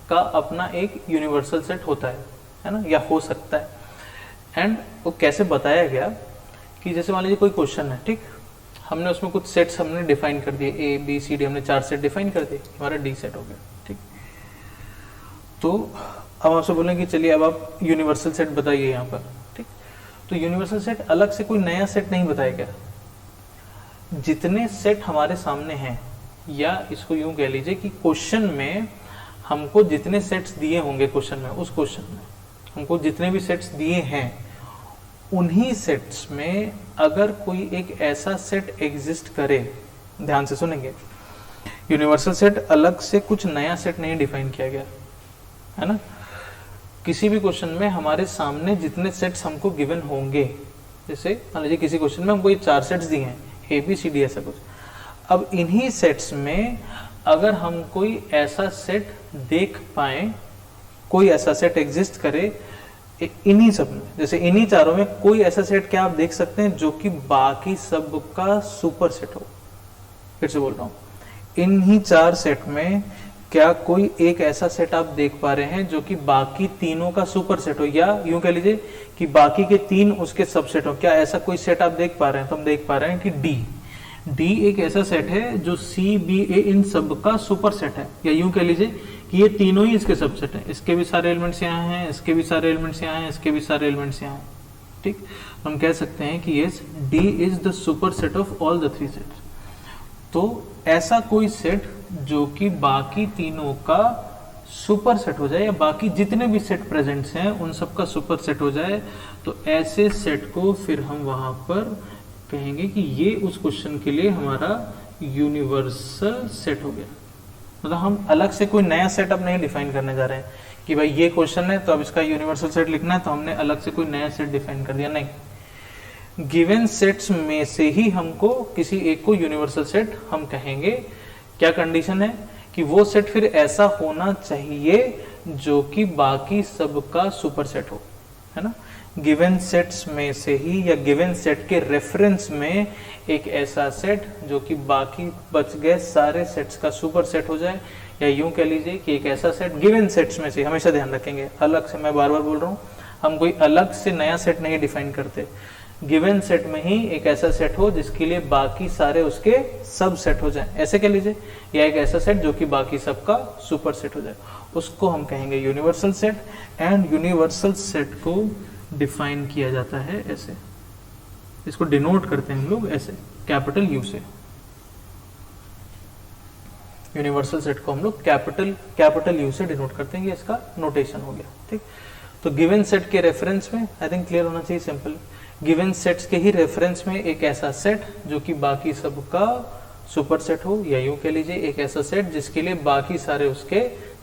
का अपना एक यूनिवर्सल सेट होता है ना, या हो सकता है। एंड वो कैसे बताया गया कि जैसे मान लीजिए कोई क्वेश्चन है, ठीक, हमने उसमें कुछ सेट्स हमने डिफाइन कर दिए, ए बी सी डी, हमने 4 सेट डिफाइन कर दिए, हमारा डी सेट हो गया। ठीक। तो अब आपसे बोलेंगे कि चलिए अब आप यूनिवर्सल सेट बताइए यहाँ पर। ठीक। तो यूनिवर्सल सेट अलग से कोई नया सेट नहीं बताया गया, जितने सेट हमारे सामने हैं, या इसको यूं कह लीजिए कि क्वेश्चन में हमको जितने सेट्स दिए होंगे, क्वेश्चन में, उस क्वेश्चन में हमको जितने भी सेट्स दिए हैं, उन्हीं सेट्स में अगर कोई एक ऐसा सेट एग्जिस्ट करे, ध्यान से सुनेंगे, यूनिवर्सल सेट अलग से कुछ नया सेट नहीं डिफाइन किया गया है ना। किसी भी क्वेश्चन में हमारे सामने जितने सेट्स हमको गिवन होंगे, जैसे मान लीजिए किसी क्वेश्चन में हमको ये 4 सेट्स दिए हैं, ए बी सी डी ऐसा कुछ, अब इन्हीं सेट्स में अगर हम कोई ऐसा सेट देख पाए, कोई ऐसा सेट एग्जिस्ट करे इन्हीं सब में, जैसे इन्हीं चारों में कोई ऐसा सेट क्या आप देख सकते हैं जो कि बाकी सब का सुपर सेट हो। फिर से बोल रहा हूं, इन्हीं 4 सेट में क्या कोई एक ऐसा सेट आप देख पा रहे हैं जो कि बाकी तीनों का सुपर सेट हो, या यूं कह लीजिए कि बाकी के 3 उसके सबसेट हो। क्या ऐसा कोई सेट आप देख पा रहे हैं? तो हम देख पा रहे हैं कि डी एक ऐसा सेट है जो सी बी ए इन सब का सुपर सेट है, या यूं कह लीजिए कि ये तीनों ही इसके सबसेट हैं, इसके भी सारे एलिमेंट्स यहाँ हैं, इसके भी सारे एलिमेंट्स यहाँ हैं, इसके भी सारे एलिमेंट्स यहाँ हैं। ठीक, हम कह सकते हैं कि yes, D is the super set of all the 3 sets. तो ऐसा कोई सेट जो कि बाकी तीनों का सुपर सेट हो जाए, या बाकी जितने भी सेट प्रेजेंट्स हैं उन सबका सुपर सेट हो जाए, तो ऐसे सेट को फिर हम वहां पर कहेंगे कि ये उस क्वेश्चन के लिए हमारा यूनिवर्सल सेट हो गया। मतलब हम अलग से कोई नया सेट अब नहीं डिफाइन करने जा रहे हैं कि भाई ये क्वेश्चन है तो अब इसका यूनिवर्सल सेट लिखना है, तो हमने अलग से कोई नया सेट डिफाइन कर दिया, नहीं। गिवन सेट्स में से ही हमको किसी एक को यूनिवर्सल सेट हम कहेंगे। क्या कंडीशन है कि वो सेट फिर ऐसा होना चाहिए जो कि बाकी सबका सुपर सेट हो, है ना। गिवन सेट्स में से ही या गिवन सेट के रेफरेंस में एक ऐसा सेट जो कि बाकी बच गए सारे सेट्स का सुपर सेट हो जाए, या यूं कह लीजिए कि एक ऐसा सेट गिवन सेट्स में से, हमेशा ध्यान रखेंगे अलग से, मैं बार बार बोल रहा हूँ, हम कोई अलग से नया सेट नहीं डिफाइन करते। गिवन सेट में ही एक ऐसा सेट हो जिसके लिए बाकी सारे उसके सब सेट हो जाए, ऐसे कह लीजिए, या एक ऐसा सेट जो कि बाकी सबका सुपर सेट हो जाए, उसको हम कहेंगे universal set. And universal set को डिफाइन किया जाता है ऐसे, इसको डिनोट करते हैं हम लोग ऐसे, कैपिटल यू से। यूनिवर्सल सेट को हम लोग कैपिटल यू से डिनोट करते हैं, ये इसका नोटेशन हो गया, ठीक। तो गिवन सेट के रेफरेंस में, आई थिंक क्लियर होना चाहिए, सिंपल, गिवन सेट्स के ही रेफरेंस में एक ऐसा सेट जो कि बाकी सबका सुपर सेट हो, या यूं कह लीजिए एक ऐसा सेट जिसके लिए बाकी सारे उसके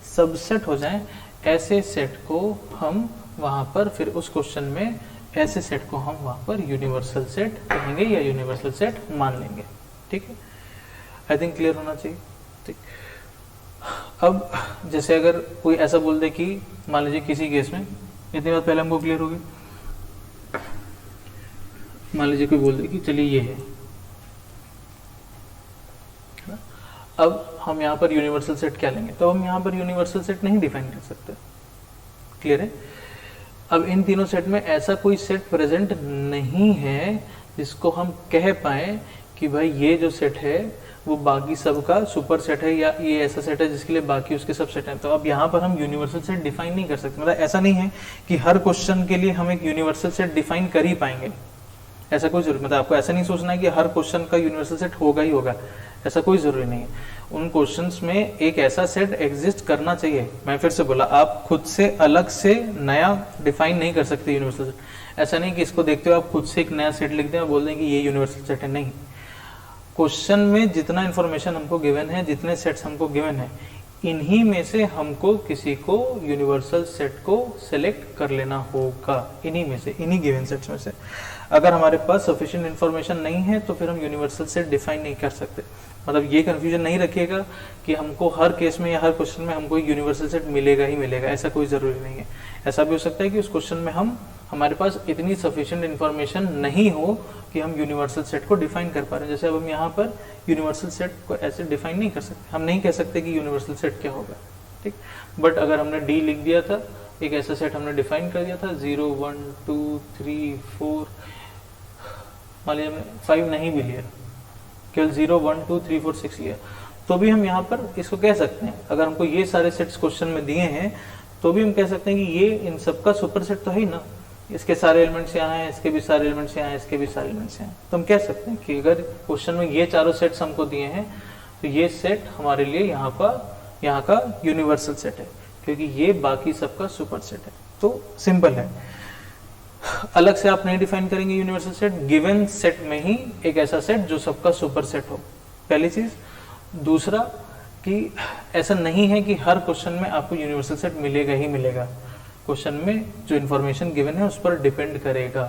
सबसेट हो जाएं, ऐसे सेट को हम वहां पर फिर उस क्वेश्चन में, ऐसे सेट को हम वहां पर यूनिवर्सल सेट कहेंगे या यूनिवर्सल सेट मान लेंगे, ठीक है। आई थिंक क्लियर होना चाहिए, ठीक। अब जैसे अगर कोई ऐसा बोल दे कि मान लीजिए किसी केस में, इतनी बात पहले हमको क्लियर होगी, मान लीजिए कोई बोल दे कि चलिए ये है, अब हम यहाँ पर यूनिवर्सल सेट क्या लेंगे, तो हम यहाँ पर यूनिवर्सल सेट नहीं डिफाइन कर सकते, क्लियर है। अब इन तीनों सेट में ऐसा कोई सेट प्रेजेंट नहीं है जिसको हम कह पाए कि भाई ये जो सेट है वो बाकी सबका सुपर सेट है, या ये ऐसा सेट है जिसके लिए बाकी उसके सब सेट हैं। तो अब यहाँ पर हम यूनिवर्सल सेट डिफाइन नहीं कर सकते, मतलब ऐसा नहीं है कि हर क्वेश्चन के लिए हम एक यूनिवर्सल सेट डिफाइन कर ही पाएंगे, ऐसा कोई जरूरी, मतलब आपको ऐसा नहीं सोचना है कि हर क्वेश्चन का यूनिवर्सल सेट होगा ही होगा, ऐसा कोई जरूरी नहीं है। उन क्वेश्चंस में एक ऐसा सेट एग्जिस्ट करना चाहिए। मैं फिर से बोला, आप खुद से अलग से नया डिफाइन नहीं कर सकते यूनिवर्सल सेट। ऐसा नहीं कि इसको देखते हो आप खुद से एक नया सेट लिख दें और बोल दें कि ये यूनिवर्सल सेट है, नहीं। क्वेश्चन में जितना इन्फॉर्मेशन हमको गिवन है, जितने सेट्स हमको गिवन है, इन्हीं में से हमको किसी को यूनिवर्सल सेट को सिलेक्ट कर लेना होगा, इन्हीं में से, इन्हीं गिवन सेट्स में से। अगर हमारे पास सफिशिएंट इन्फॉर्मेशन नहीं है तो फिर हम यूनिवर्सल सेट डिफाइन नहीं कर सकते। मतलब ये कंफ्यूजन नहीं रखिएगा कि हमको हर केस में या हर क्वेश्चन में हमको यूनिवर्सल सेट मिलेगा ही मिलेगा, ऐसा कोई जरूरी नहीं है। ऐसा भी हो सकता है कि उस क्वेश्चन में हमारे पास इतनी सफिशिएंट इन्फॉर्मेशन नहीं हो कि हम यूनिवर्सल सेट को डिफाइन कर पा रहे हैं। जैसे अब हम यहाँ पर यूनिवर्सल सेट को ऐसे डिफाइन नहीं कर सकते, हम नहीं कह सकते कि यूनिवर्सल सेट क्या होगा, ठीक। बट अगर हमने डी लिख दिया था, एक ऐसा सेट हमने डिफाइन कर दिया था, 0 1 2 3 4, मान लीजिए हमने 5 नहीं भी लिया, केवल 0 1 2 3 4 6 लिया, तो भी हम यहाँ पर इसको कह सकते हैं। अगर हमको ये सारे सेट्स क्वेश्चन में दिए हैं तो भी हम कह सकते हैं कि ये इन सबका सुपर सेट तो है ही ना, इसके सारे एलिमेंट्स यहाँ हैं, इसके भी सारे एलिमेंट्स यहाँ हैं, इसके भी सारे एलिमेंट्स यहाँ हैं। तो हम कह सकते हैं कि अगर क्वेश्चन में ये चारों सेट्स हमको दिए हैं तो ये सेट हमारे लिए यहाँ का यूनिवर्सल सेट है, क्योंकि ये बाकी सबका सुपर सेट है। तो सिंपल है, अलग से आप नहीं डिफाइन करेंगे यूनिवर्सल सेट, गिवन सेट में ही एक ऐसा सेट जो सबका सुपर सेट हो, पहली चीज। दूसरा कि ऐसा नहीं है कि हर क्वेश्चन में आपको यूनिवर्सल सेट मिलेगा ही मिलेगा, क्वेश्चन में जो इन्फॉर्मेशन गिवन है उस पर डिपेंड करेगा।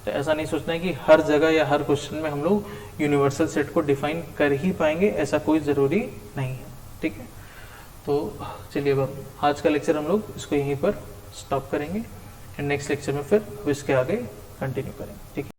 तो ऐसा नहीं सोचना है कि हर जगह या हर क्वेश्चन में हम लोग यूनिवर्सल सेट को डिफाइन कर ही पाएंगे, ऐसा कोई ज़रूरी नहीं है, ठीक है। तो चलिए अब आज का लेक्चर हम लोग इसको यहीं पर स्टॉप करेंगे, एंड नेक्स्ट लेक्चर में फिर इसके आगे कंटिन्यू करेंगे, ठीक है।